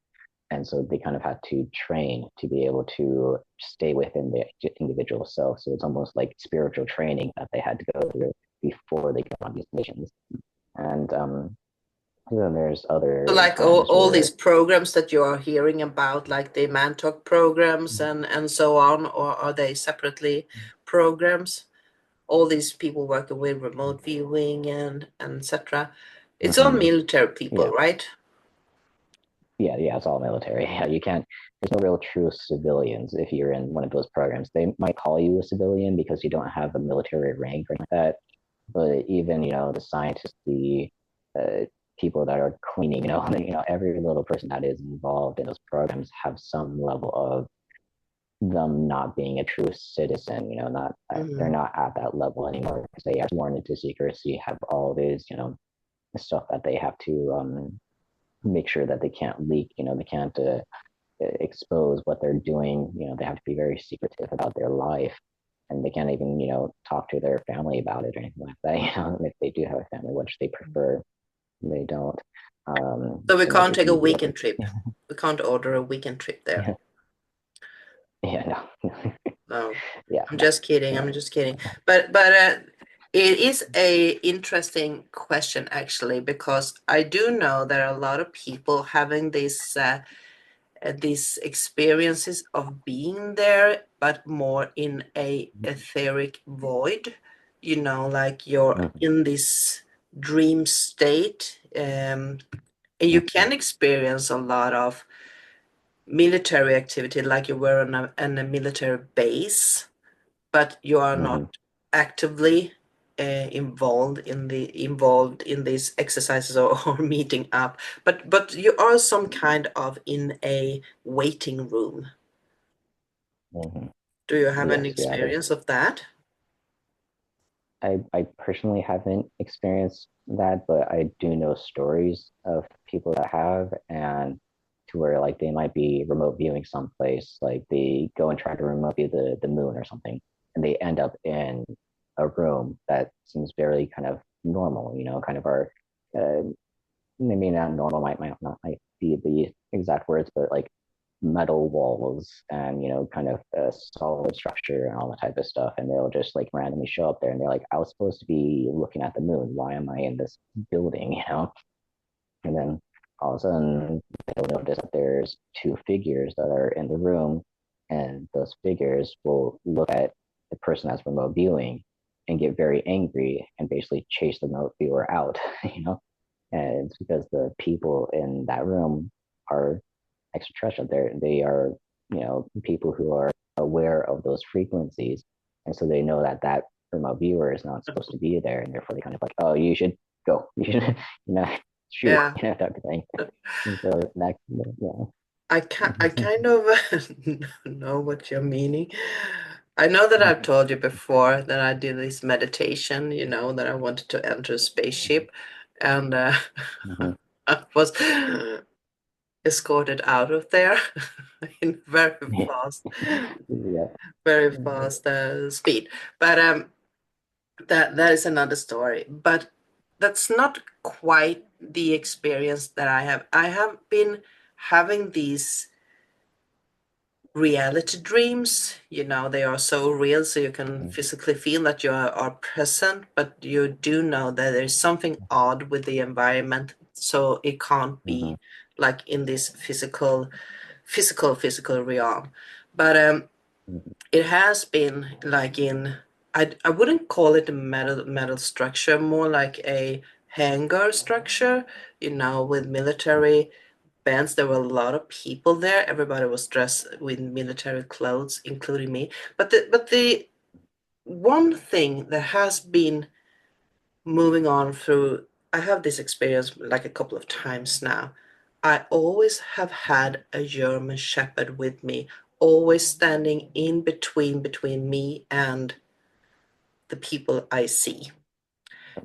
And so they kind of had to train to be able to stay within the individual self. So it's almost like spiritual training that they had to go through before they go on these missions. And then there's so, other like times all these where programs that you are hearing about, like the Mantalk programs and so on, or are they separately programs? All these people working with remote viewing and etc. It's all mm-hmm. military people, Yeah, right? yeah, it's all military. Yeah, you can't. There's no real true civilians if you're in one of those programs. They might call you a civilian because you don't have a military rank or anything like that. But even the scientists, the uh, people that are cleaning, every little person that is involved in those programs have some level of them not being a true citizen. Not they're Mhm. not at that level anymore because they are sworn into secrecy, have all these stuff that they have to make sure that they can't leak. They can't expose what they're doing. They have to be very secretive about their life, and they can't even talk to their family about it or anything like that. If they do have a family, which they prefer, they don't, So we to make can't it take a easier. weekend trip. We can't order a weekend trip there. Yeah, yeah, no, No, yeah, I'm no, just kidding. I'm no. just kidding. But it is a interesting question actually because I do know there are a lot of people having these experiences of being there, but more in a etheric void. Like you're Mm-hmm, in this dream state, and you mm-hmm, can experience a lot of military activity, like you were on a military base, but you are not mm-hmm, actively involved in these exercises or meeting up. But you are some kind of in a waiting room. mm-hmm. Do you have any Yes, yeah. experience of that? I personally haven't experienced that, but I do know stories of people that have, and to where like they might be remote viewing someplace, like they go and try to remote view the moon or something, and they end up in a room that seems very kind of normal, kind of our uh, maybe not normal might not might be the exact words, but like metal walls and kind of a solid structure and all that type of stuff, and they'll just like randomly show up there and they're like, I was supposed to be looking at the moon, why am I in this building? And then all of a sudden they'll notice that there's two figures that are in the room, and those figures will look at the person that's remote viewing and get very angry and basically chase the remote viewer out. And it's because the people in that room are extraterrestrial. They are people who are aware of those frequencies, and so they know that that remote viewer is not supposed to be there, and therefore they kind of like, oh, you should go, you should shoot, Yeah, type of thing. And so that yeah. I kind of know what you're meaning. I know that I've told you before that I did this meditation, that I wanted to enter a spaceship, and Mm-hmm. I was escorted out of there in Yeah. very fast speed. But that is another story, but that's not quite the experience that I have. I have been having these reality dreams. They are so real, so you can Mhm, physically feel that you are present, but you do know that there's something odd with the environment, so it can't mhm, be like in this physical realm. But mhm, it has been like in, I wouldn't call it a metal structure, more like a hangar structure, with military bands. There were a lot of people there. Everybody was dressed with military clothes, including me. But the one thing that has been moving on through, I have this experience like a couple of times now. I always have had a German Shepherd with me, always standing in between me and the people I see.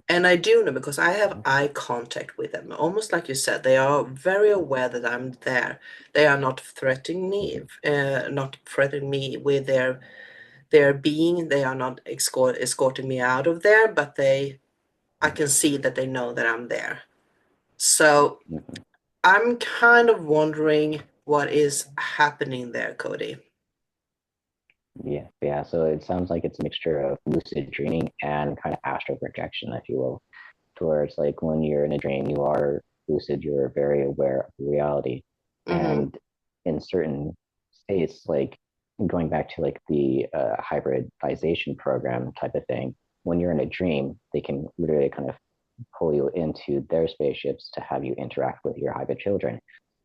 And I do know because I have eye contact with them. Almost like you said, they are very aware that I'm there. They are mhm, not threatening me with their being. They are not escorting me out of there, but I can see that they know that I'm there. So mhm. I'm kind of wondering what is happening there, Cody. Yeah, yeah. So it sounds like it's a mixture of lucid dreaming and kind of astral projection, if you will, to where it's like when you're in a dream, you are lucid, you're very aware of reality. Mm-hmm. And in certain states, like going back to like the hybridization program type of thing, when you're in a dream, they can literally kind of pull you into their spaceships to have you interact with your hybrid children.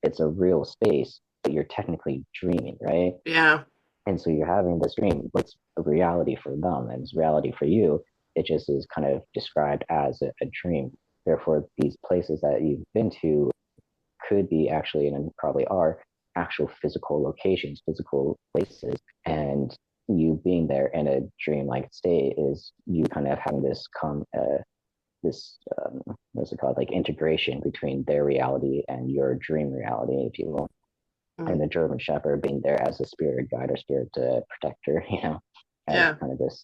It's a real space, but you're technically dreaming, right? Yeah. And so you're having this dream, what's a reality for them and it's reality for you. It just is kind of described as a dream. Therefore, these places that you've been to could be actually, and probably are, actual physical locations, physical places. And you being there in a dream-like state is you kind of having this what's it called, like integration between their reality and your dream reality, if you will, and Mm. the German Shepherd being there as a spirit guide or spirit protector, as Yeah. kind of this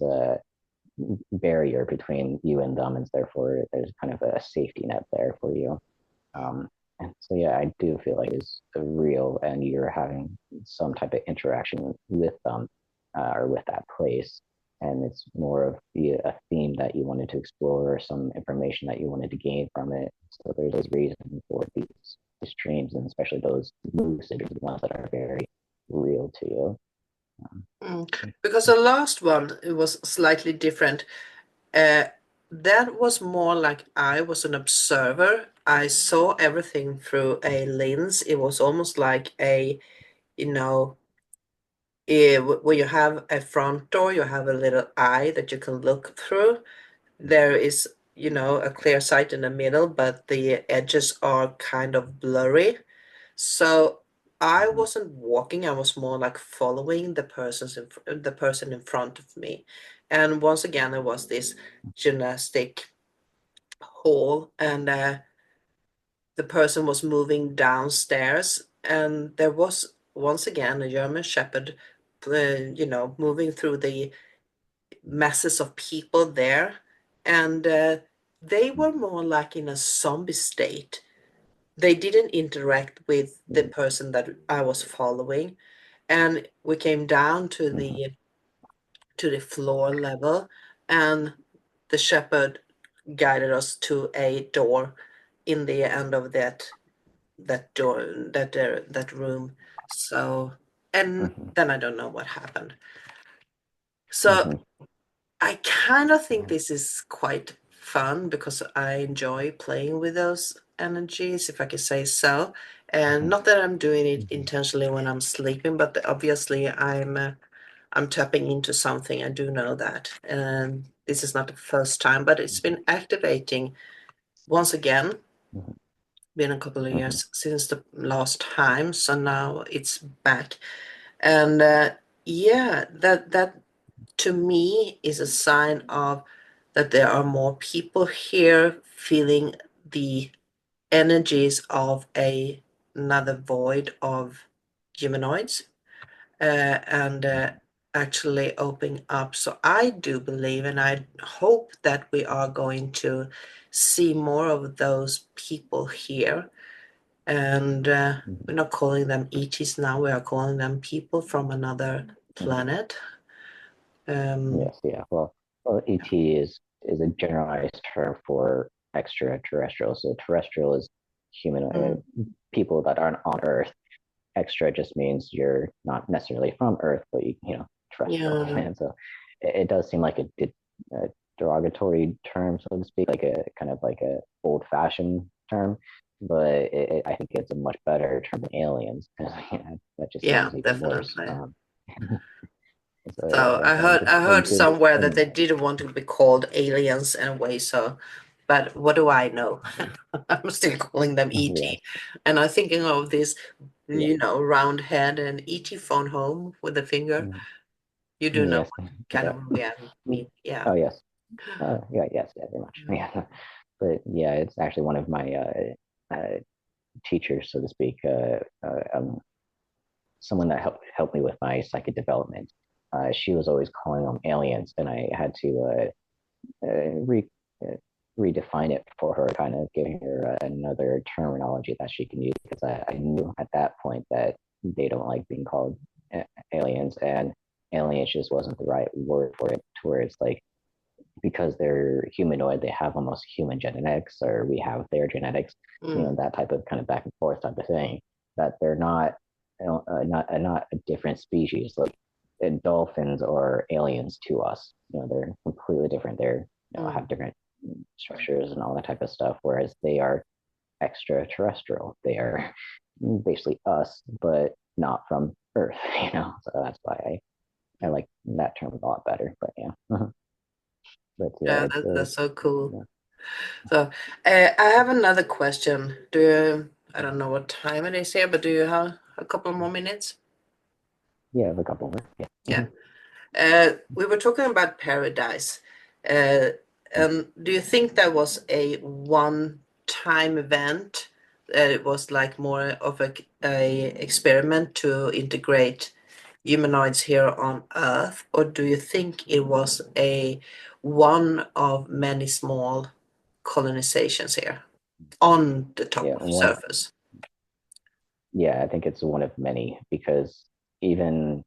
barrier between you and them, and therefore there's kind of a safety net there for you. And so, yeah, I do feel like it's real, and you're having some type of interaction with them or with that place. And it's more of a theme that you wanted to explore, or some information that you wanted to gain from it. So there's this reason for these dreams, and especially those lucid ones that are very real to you. Um, Mm. Because the last one, it was slightly different. Uh, that was more like I was an observer. I saw everything through a lens. It was almost like you know, where you have a front door, you have a little eye that you can look through. There is, a clear sight in the middle, but the edges are kind of blurry. So I mhm, wasn't walking, I was more like following the person in front of me. And once again, there was this gymnastic hall, and the person was moving downstairs, and there was once again a German Shepherd, moving through the masses of people there, and they were more like in a zombie state. They didn't interact with the mhm, person that I was following, and we came down to mhm, the floor level, and the shepherd guided us to a door in the end of that door, that room. So, and mhm, then I don't know what happened. So mhm. I kind of think Yeah. this is quite fun because I enjoy playing with those energies, if I could say so. And Mhm, not that I'm doing it mhm, intentionally when I'm sleeping, but obviously I'm tapping into something. I do know that. And this is not the first time, but it's mhm, been activating once again. mhm, Been a couple of mhm, years since the last time, so now it's back. And yeah, that to me is a sign of that there are more people here feeling the energies of another void of humanoids. And mhm, actually opening up. So I do believe, and I hope that we are going to see more of those people here. And we're Mhm. not calling them ETs now, we are calling them people from another Mhm. planet. Um, Yes, yeah. Well, ET is a generalized term for extraterrestrial. So terrestrial is human mm, people that aren't on Earth. Extra just means you're not necessarily from Earth, but terrestrial. yeah, And so it does seem like a derogatory term, so to speak, like a kind of like a old-fashioned term. But I think it's a much better term than aliens, because that just yeah, sounds even worse. definitely. So So I think it's I a heard good somewhere that they term. didn't want to be called aliens anyway, so but what do I know? I'm still calling them Yes, ET. And I'm thinking of this, yeah, round head and ET phone home with the finger. mm, You do know yes, what kind yeah. of movie I mean, yeah. Oh yes, yeah, yes, yeah, very much. Yeah, but yeah, it's actually one of my teachers, so to speak. Someone that helped me with my psychic development. She was always calling them aliens, and I had to uh, redefine it for her, kind of giving her another terminology that she can use, because I knew at that point that they don't like being called aliens, and aliens just wasn't the right word for it. To where it's like, because they're humanoid, they have almost human genetics, or we have their genetics, Mm, that type of kind of back and forth type of thing. That they're not, not a different species. Like dolphins or aliens to us, they're completely different. They're have mm, different structures and all that type of stuff. Whereas they are extraterrestrial. They are basically us, but not from Earth. So that's why I mm. like that term a lot better. But yeah. But yeah, Yeah, it's that's so cool. yeah, So, I have another question. I don't know what time it is here, but do you have a couple more minutes? yeah, a couple more. Yeah. Yeah. We were talking about paradise. Uh, do you think that was a one-time event? It was like more of a experiment to integrate humanoids here on Earth, or do you think it was a one of many small colonizations here on the top Yeah, of one. surface? Yeah, I think it's one of many, because even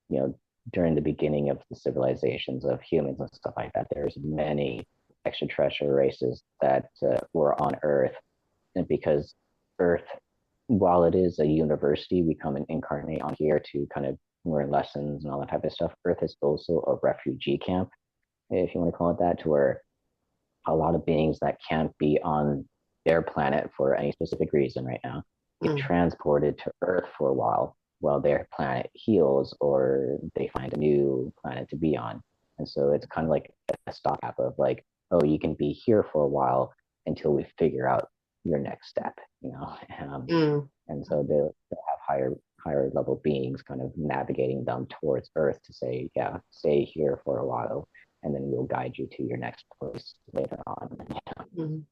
you know during the beginning of the civilizations of humans and stuff like that, there's many extraterrestrial races that were on Earth, and because Earth, while it is a university, we come and incarnate on here to kind of learn lessons and all that type of stuff. Earth is also a refugee camp, if you want to call it that, to where a lot of beings that can't be on their planet for any specific reason right now get Mm, transported to Earth for a while their planet heals, or they find a new planet to be on. And so it's kind of like a stopgap of like, oh, you can be here for a while until we figure out your next step, um, mm, and so they'll have higher level beings kind of navigating them towards Earth to say, yeah, stay here for a while, and then we'll guide you to your next place later on. mm.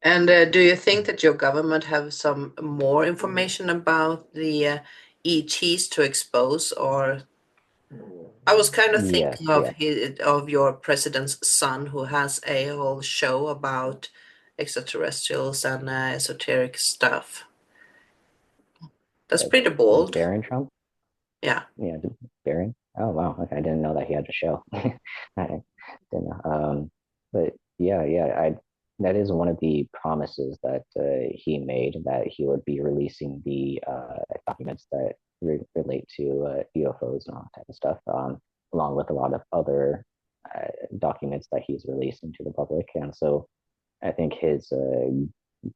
And do you think that your government have some more information about the ETs to expose? Or I was kind of Yes, thinking of yeah. your president's son, who has a whole show about extraterrestrials and esoteric stuff. That's Uh, pretty bold. Baron Trump. Yeah. Yeah, Baron. Oh wow, okay, I didn't know that he had a show. I didn't know. But yeah, I that is one of the promises that he made, that he would be releasing the documents that relate to UFOs and all that type of stuff, along with a lot of other documents that he's releasing to the public. And so I think his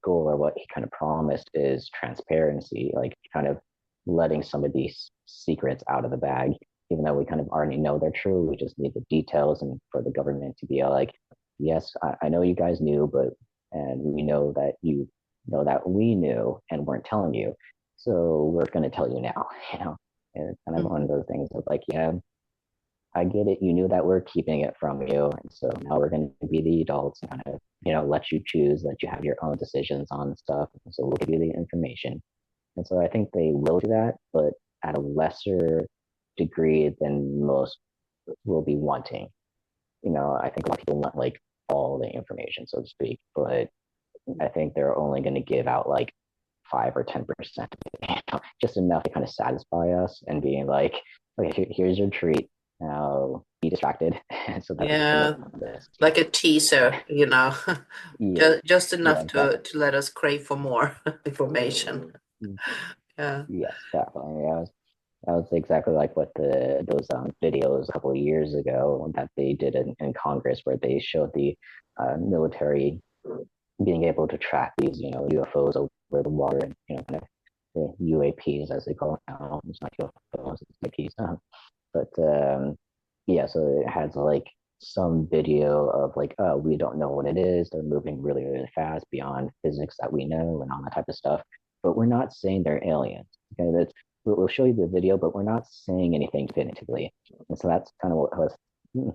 goal, or what he kind of promised, is transparency, like kind of letting some of these secrets out of the bag, even though we kind of already know they're true. We just need the details, and for the government to be like, yes, I know you guys knew, but and we know that you know that we knew and weren't telling you. So we're going to tell you now, And it's kind of one of Mm, those things of like, yeah, I get it. You knew that we're keeping it from you. And so now we're going to be the adults and kind of, let you choose, let you have your own decisions on stuff. And so we'll give you the information. And so I think they will do that, but at a lesser degree than most will be wanting. I think a lot of people want like all the information, so to speak, but I think they're only going to give out like 5 or 10%, just enough to kind of satisfy us and being like, okay, here's your treat. Now be distracted so that we can Yeah, look at this. like a teaser, Yeah, just yeah, enough exactly. to let us crave for more information. Yeah, Yes, definitely. That was exactly like what the those videos a couple of years ago that they did in Congress, where they showed the military being able to track these, UFOs over the water, and kind of the UAPs as they call it now. It's not UFOs, it's UAPs. But yeah, so it has like some video of like, oh, we don't know what it is. They're moving really, really fast beyond physics that we know and all that type of stuff. But we're not saying they're aliens. Okay, we'll show you the video, but we're not saying anything definitively. And so that's kind of what was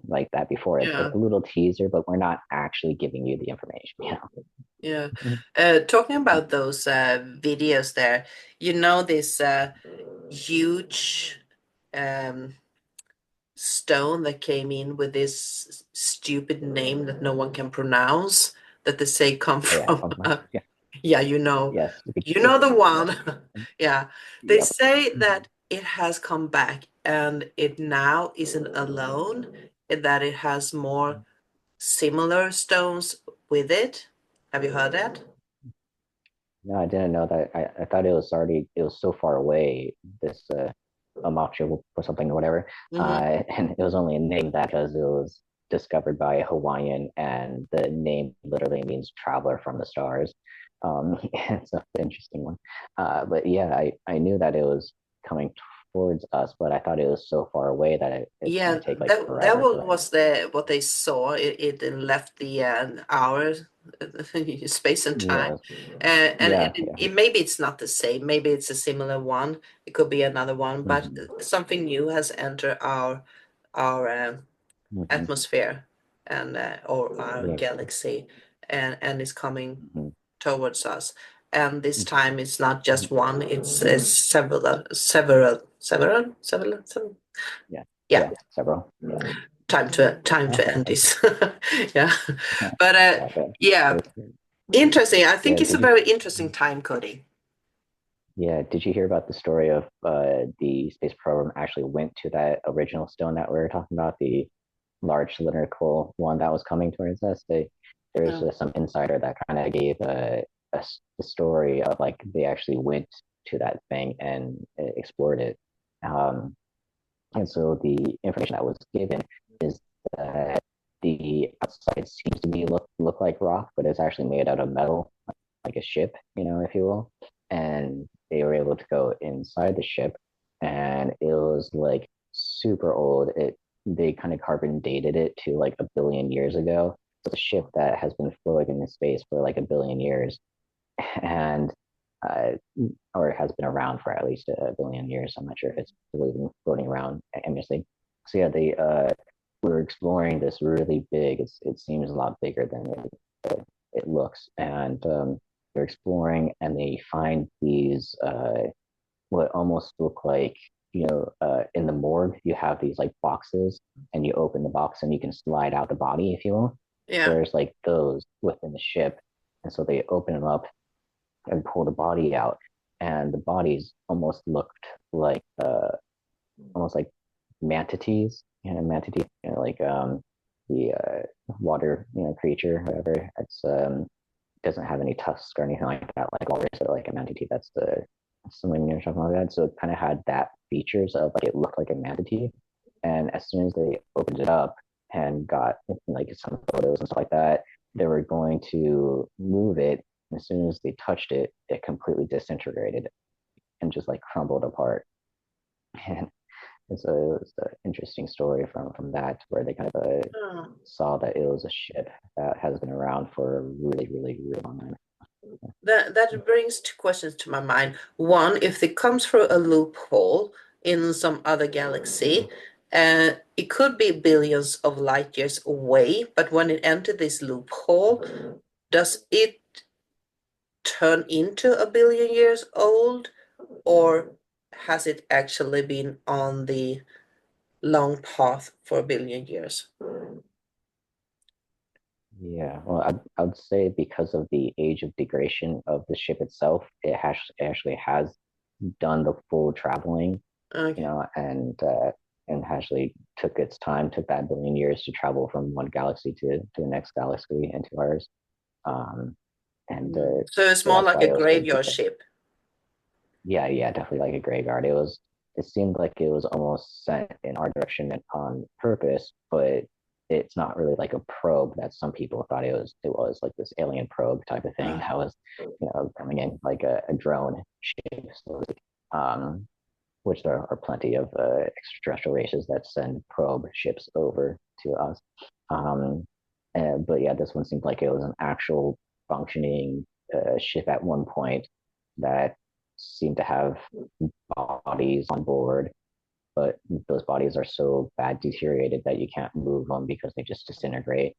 like that before. It's like yeah, a little teaser, but we're not actually giving you the information. yeah. Mhm. Talking about those videos there, this huge um, stone that came in with this stupid name that no one can pronounce, that they say come Oh yeah, from, yeah, yeah, yes, you know the yeah, one. Yeah, they yep. say Mhm. that it has come back and it now isn't alone, that it has more similar stones with it. Have you heard that? No, I didn't know that. I thought it was so far away, this Amacho or something or whatever. Hmm. And it was only a name that because it was discovered by a Hawaiian, and the name literally means traveler from the stars. It's an interesting one. But yeah, I knew that it was coming towards us, but I thought it was so far away that it's Yeah, going to take like that forever for it. was what they saw. It left the hour, space and time, Yeah, and yeah, yeah. maybe it's not the same. Maybe it's a similar one. It could be another one, but Hmm. something new has entered our Hmm. atmosphere and or our Yeah. galaxy, and is coming Hmm. towards us. And this time it's not Hmm. just one; it's several. Yeah, Yeah, yeah, several. Yeah. time to Okay. end this. Yeah, but Okay. yeah, So, interesting. I think yeah, it's a did you? very interesting time, Cody. Yeah, did you hear about the story of the space program actually went to that original stone that we were talking about, the large cylindrical one that was coming towards us? There's No. some insider that kind of gave the story of like they actually went to that thing and explored it. Um, And so the information that was given is that the outside seems to be look like rock, but it's actually made out of metal, like a ship, if you will. And they were able to go inside the ship, and it was like super old. They kind of carbon dated it to like 1 billion years ago. So it's a ship that has been floating in space for like 1 billion years, and uh, or has been around for at least 1 billion years. I'm not sure if it's still even floating around aimlessly. So yeah, they were exploring this really big. It seems a lot bigger than it looks, and they're exploring, and they find these what almost look like, in the morgue you have these like boxes, and you open the box and you can slide out the body, if you will. Yeah, There's like those within the ship, and so they open them up and pull the body out, and the bodies almost like manatees, like the water, creature, whatever. It's doesn't have any tusks or anything like that, like walrus or like a manatee. That's something you're talking about that. So it kind of had that features of like it looked like a manatee, and as soon as they opened it up and got like some photos and stuff like that, they were going to move it. As soon as they touched it, it completely disintegrated and just like crumbled apart. And so it was an interesting story from that, where they kind of oh. saw that it was a ship that has been around for a really, really, really long time. That brings two questions to my mind. One, if it comes through a loophole in some other galaxy, it could be billions of light years away, but when it entered this loophole, does it turn into 1 billion years old, or has it actually been on the long path for a billion years? Yeah, well, I'd say because of the age of degradation of the ship itself, actually has done the full traveling, Okay. and actually took that billion years to travel from one galaxy to the next galaxy into ours. Um, and So it's so more that's like why a it was like graveyard ship. yeah, yeah, definitely like a graveyard. It seemed like it was almost sent in our direction on purpose, but it's not really like a probe that some people thought it was like this alien probe type of thing that was, coming in like a drone shape. So, um, which there are plenty of extraterrestrial races that send probe ships over to us. Um, but yeah, this one seemed like it was an actual functioning ship at one point that seemed to have bodies on board, but those bodies are so bad deteriorated that you can't move them because they just disintegrate.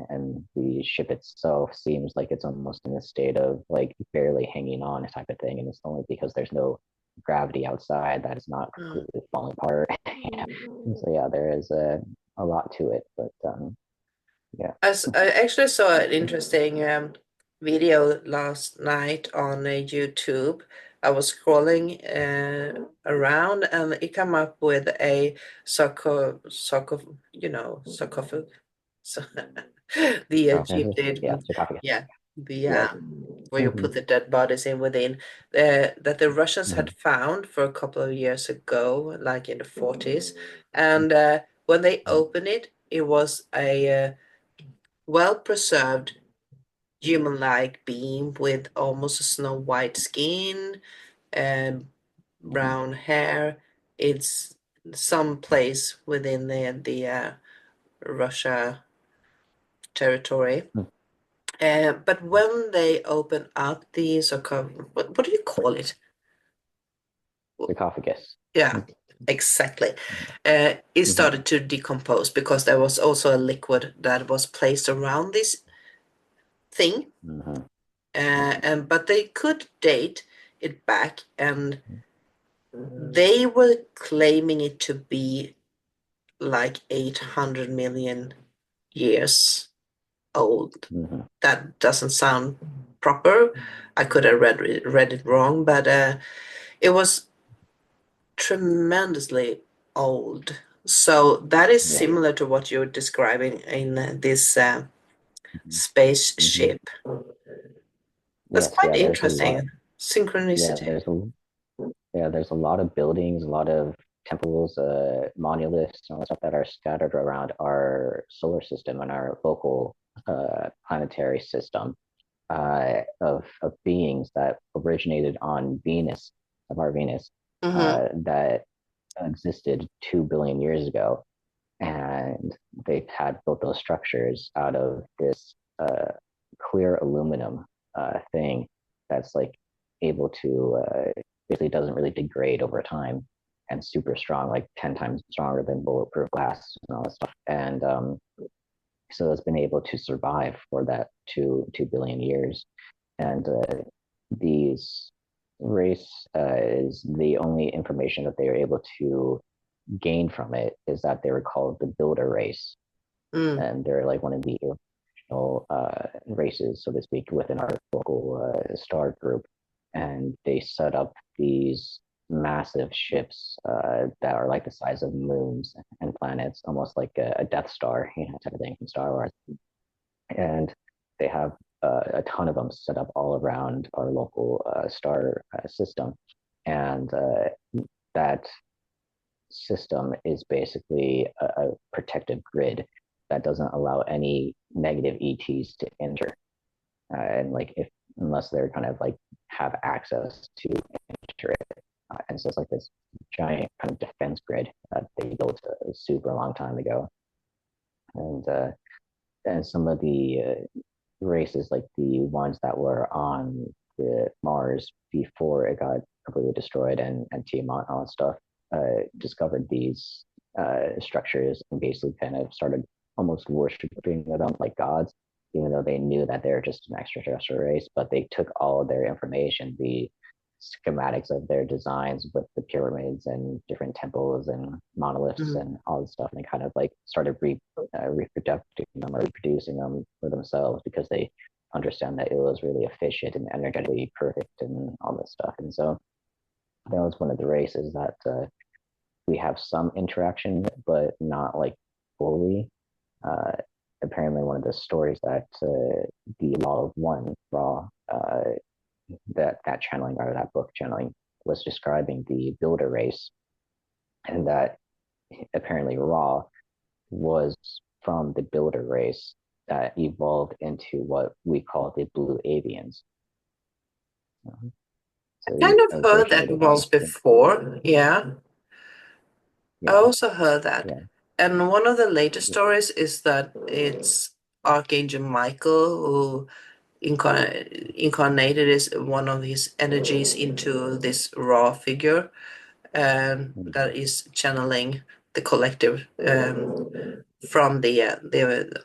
And the ship itself seems like it's almost in a state of like barely hanging on type of thing. And it's only because there's no gravity outside that it's not Mm. completely falling apart. So yeah, there is a lot to it, but yeah. I actually saw an interesting video last night on YouTube. I was scrolling around and it came up with a sarcophagus. So the Sarcophagus, yeah, Egyptian, sarcophagus. yeah, the Yeah. where you Mm-hmm. put the dead bodies in within, that the Russians Mm-hmm. had found for a couple of years ago, like in the 40s, and when they opened it, it was a well-preserved human-like being with almost a snow white skin and Mm-hmm. brown hair. It's some place within the Russia territory. But when they open up the sarcophagus, what do you call it? Sarcophagus. Yeah, exactly. It Mm-hmm. started to decompose because there was also a liquid that was placed around this thing. Mm-hmm. And but they could date it back, and they were claiming it to be like 800 million years old. Mm-hmm. That doesn't sound proper. I could have read it wrong, but it was tremendously old. So that is Yeah. similar to what you're describing in this Mm-hmm. spaceship. That's Yes, quite yeah, there's a lot. interesting. Yeah, Synchronicity. there's a lot of buildings, a lot of temples, monoliths, and all that stuff that are scattered around our solar system and our local planetary system of beings that originated on Venus, of our Venus, Mm-hmm. that existed 2 billion years ago, and they had built those structures out of this clear aluminum thing that's like able to basically doesn't really degrade over time and super strong, like 10 times stronger than bulletproof glass and all that stuff. And so it's been able to survive for that 2 billion years. And these race is the only information that they are able to gain from it is that they were called the builder race, Mm. and they're like one of the original races, so to speak, within our local star group. And they set up these massive ships that are like the size of moons and planets, almost like a Death Star, type of thing from Star Wars. And they have a ton of them set up all around our local star system. And that system is basically a protective grid that doesn't allow any negative ETs to enter. And like if unless they're kind of like have access to enter it. And so it's like this giant kind of defense grid that they built a super long time ago. And some of the races, like the ones that were on the Mars before it got completely destroyed, and Tiamat and all that stuff, discovered these structures and basically kind of started almost worshiping them like gods, even though they knew that they're just an extraterrestrial race. But they took all of their information, the schematics of their designs with the pyramids and different temples and monoliths Mm. and all this stuff, and they kind of like started reproducing them or reproducing them for themselves because they understand that it was really efficient and energetically perfect and all this stuff. And so that was one of the races that we have some interaction, but not like fully. Uh, Apparently, one of the stories that the Law of One, Raw, that channeling or that book channeling was describing the builder race, and that apparently Ra was from the builder race that evolved into what we call the blue avians. So Kind of a heard version that of the one. once before. Yeah, I Yeah, also heard that. yeah. And one of the later stories is that it's Archangel Michael who incarnated is one of his energies into this raw figure, and Mm-hmm. that is channeling the collective from the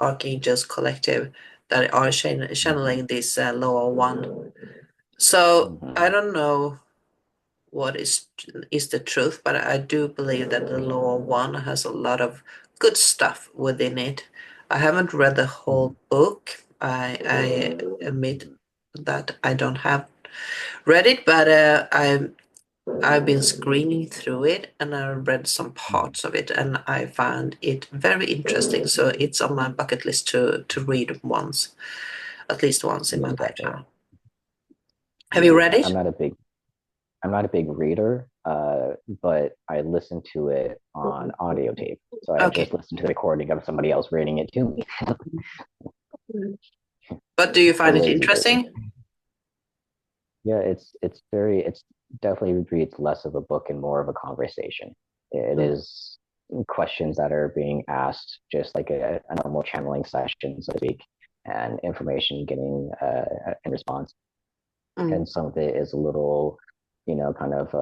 archangels collective that are Mm-hmm. channeling this lower one. So I Mm-hmm. don't know what is the truth, but I do believe that the lower one has a lot of good stuff within it. I haven't read the whole book. I admit that I don't have read it, but I've been screening through it and I read some Mm-hmm. parts of it and I found it very interesting. So it's on my bucket list to read once, at least once in my Yeah, definitely. lifetime. Have you Yeah, read I'm it? not a big reader, but I listen to it on audio tape. So I Okay. just listened to the recording of somebody else reading it to me. But do you The find it lazy version. interesting? Yeah, it's definitely reads less of a book and more of a conversation. It Mm. is questions that are being asked, just like a normal channeling session, so to speak, and information getting in response. Mm. And some of it is a little, kind of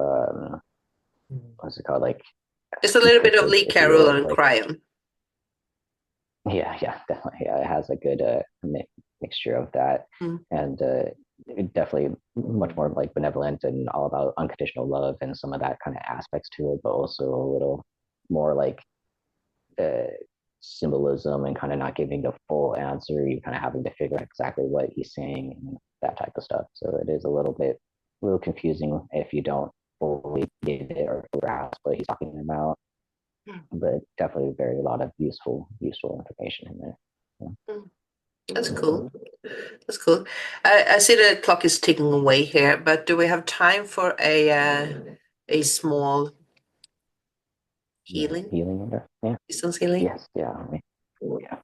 what's it called, like It's a little bit of cryptic, Lee if you will. Carroll It's and like, Cryon. yeah, definitely. Yeah, it has a good mixture of that, Mm. and definitely much more like benevolent and all about unconditional love and some of that kind of aspects to it, but also a little more like uh, symbolism and kind of not giving the full answer. You kind of having to figure out exactly what he's saying and that type of stuff. So it is a little confusing if you don't fully get it or grasp what he's talking about. Mm. But definitely very a lot of useful information in there. Yeah. Mm. That's cool. That's cool. I see the clock is ticking away here, but do we have time for a small Yeah, healing, healing in there. Yeah. distance healing? Yes. Yeah. Yeah.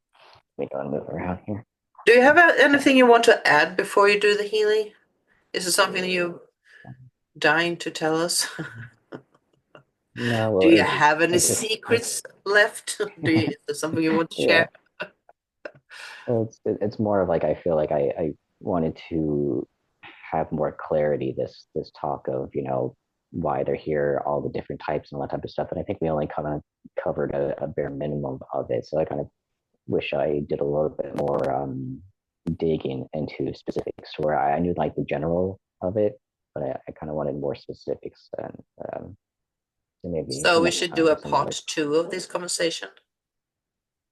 We go and move around here. Do you have Okay. anything you want to add before you do the healing? Is it something you dying to tell us? No, Do well, you have any it's just secrets left? Is there something you want to yeah. share? Well, it's more of like I feel like I wanted to have more clarity this talk of why they're here, all the different types and all that type of stuff. And I think we only kind of covered a bare minimum of it. So I kind of wish I did a little bit more digging into specifics where I knew like the general of it, but I kind of wanted more specifics. And so maybe So we next should do a time, some other, part two of this conversation.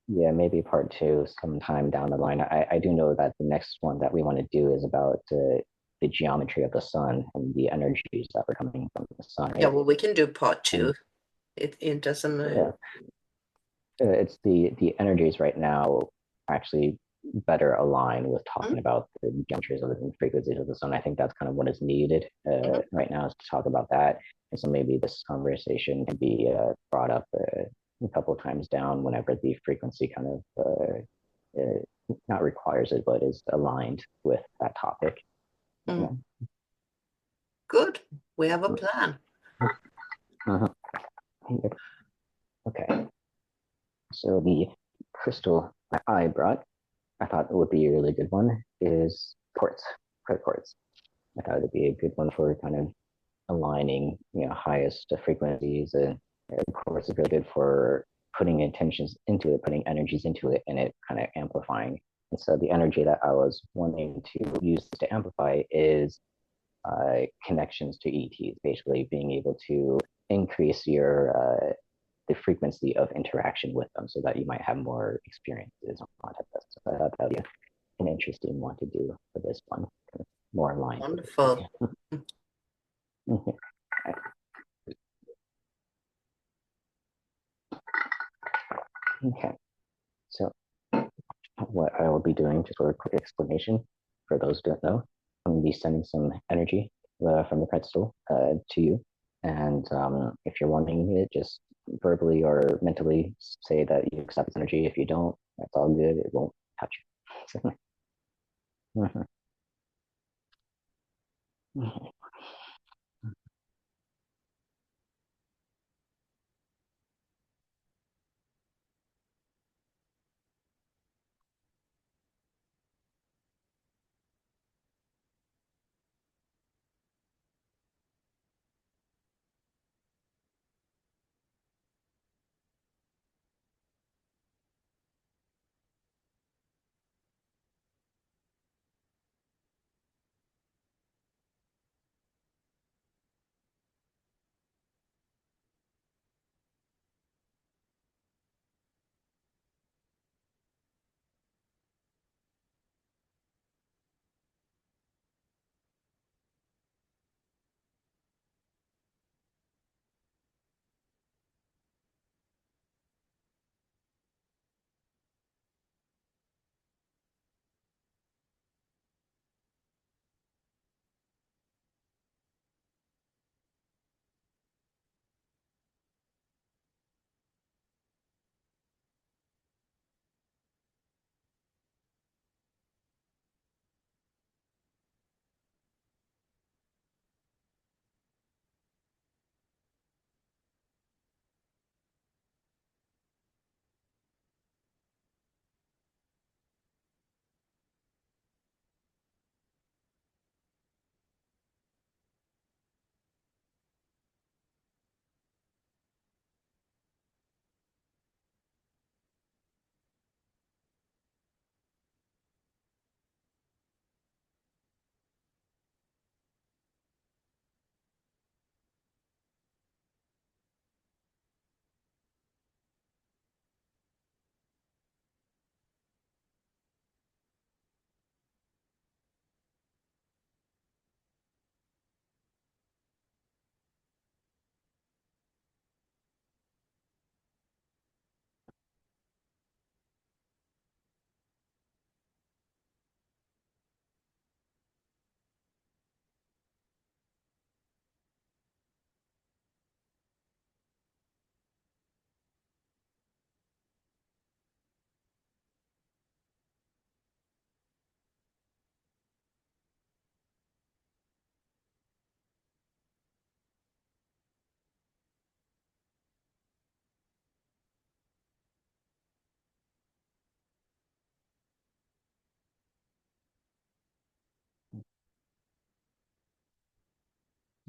yeah, maybe part two sometime down the line. I do know that the next one that we want to do is about the geometry of the sun and the energies that are coming from the sun, Yeah, right? well, we can do part two. And It doesn't. yeah, it's the energies right now actually better align with Mm, talking about the geometries of the frequencies of the sun. I think that's kind of what is needed mhm, right now, is to talk about that. And so maybe this conversation can be brought up a couple of times down whenever the frequency kind of not requires it, but is aligned with that topic. mm. Yeah. Good. We have a plan. Uh-huh. Okay. So the crystal that I brought, I thought would be a really good one is quartz, red quartz. I thought it'd be a good one for kind of aligning, highest frequencies, and of course, it's really good for putting intentions into it, putting energies into it, and it kind of amplifying. And so, the energy that I was wanting to use to amplify is connections to ETs, basically being able to increase your the frequency of interaction with them so that you might have more experiences on this. So I thought that would be an interesting one to do for this one, kind of more in line with the story. Wonderful. Okay, so what I will be doing, just for a quick explanation for those who don't know, I'm going to be sending some energy from the crystal to you. And if you're wanting it, just verbally or mentally say that you accept this energy. If you don't, that's all good. It won't touch you.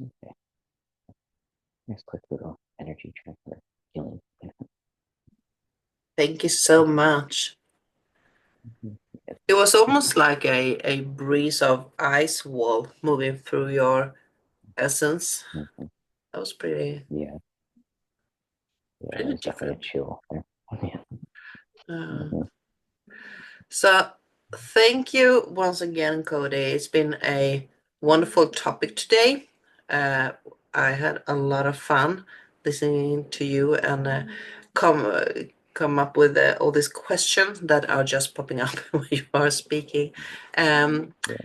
Okay, nice quick little energy transfer healing. Thank you so much. Yes. It was almost like a breeze of ice wall moving through your essence. Mhm. That was pretty Yeah, yeah, pretty there's definitely a different. chill there. Yeah. Uh, Mhm. so thank you once again, Cody. It's been a wonderful topic today. Uh, I had a lot of fun listening to you and come uh, come up with all these questions that are just popping up when you are speaking. Um, Yeah.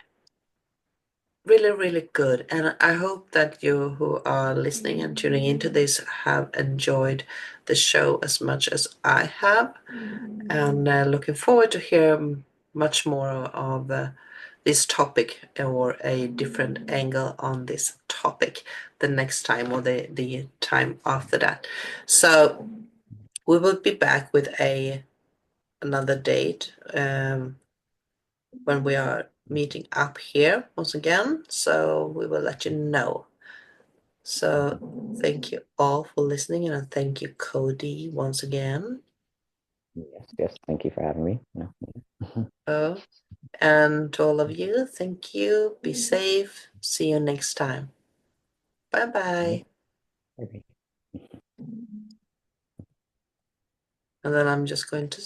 Really, really good. And I hope that you who are listening and tuning into this have enjoyed the show as much as I have. And looking forward to hear much more of this topic or a different angle on this topic the next time or the time after that. So we will be back with a another date when we are meeting up here once again. So we will let you know. So thank you all for listening, and thank you, Cody, once again. Yes, yes. Thank you for having me. No. Oh, and to all of you, thank you. Be safe. See you next time. Bye bye. Maybe. And then I'm just going to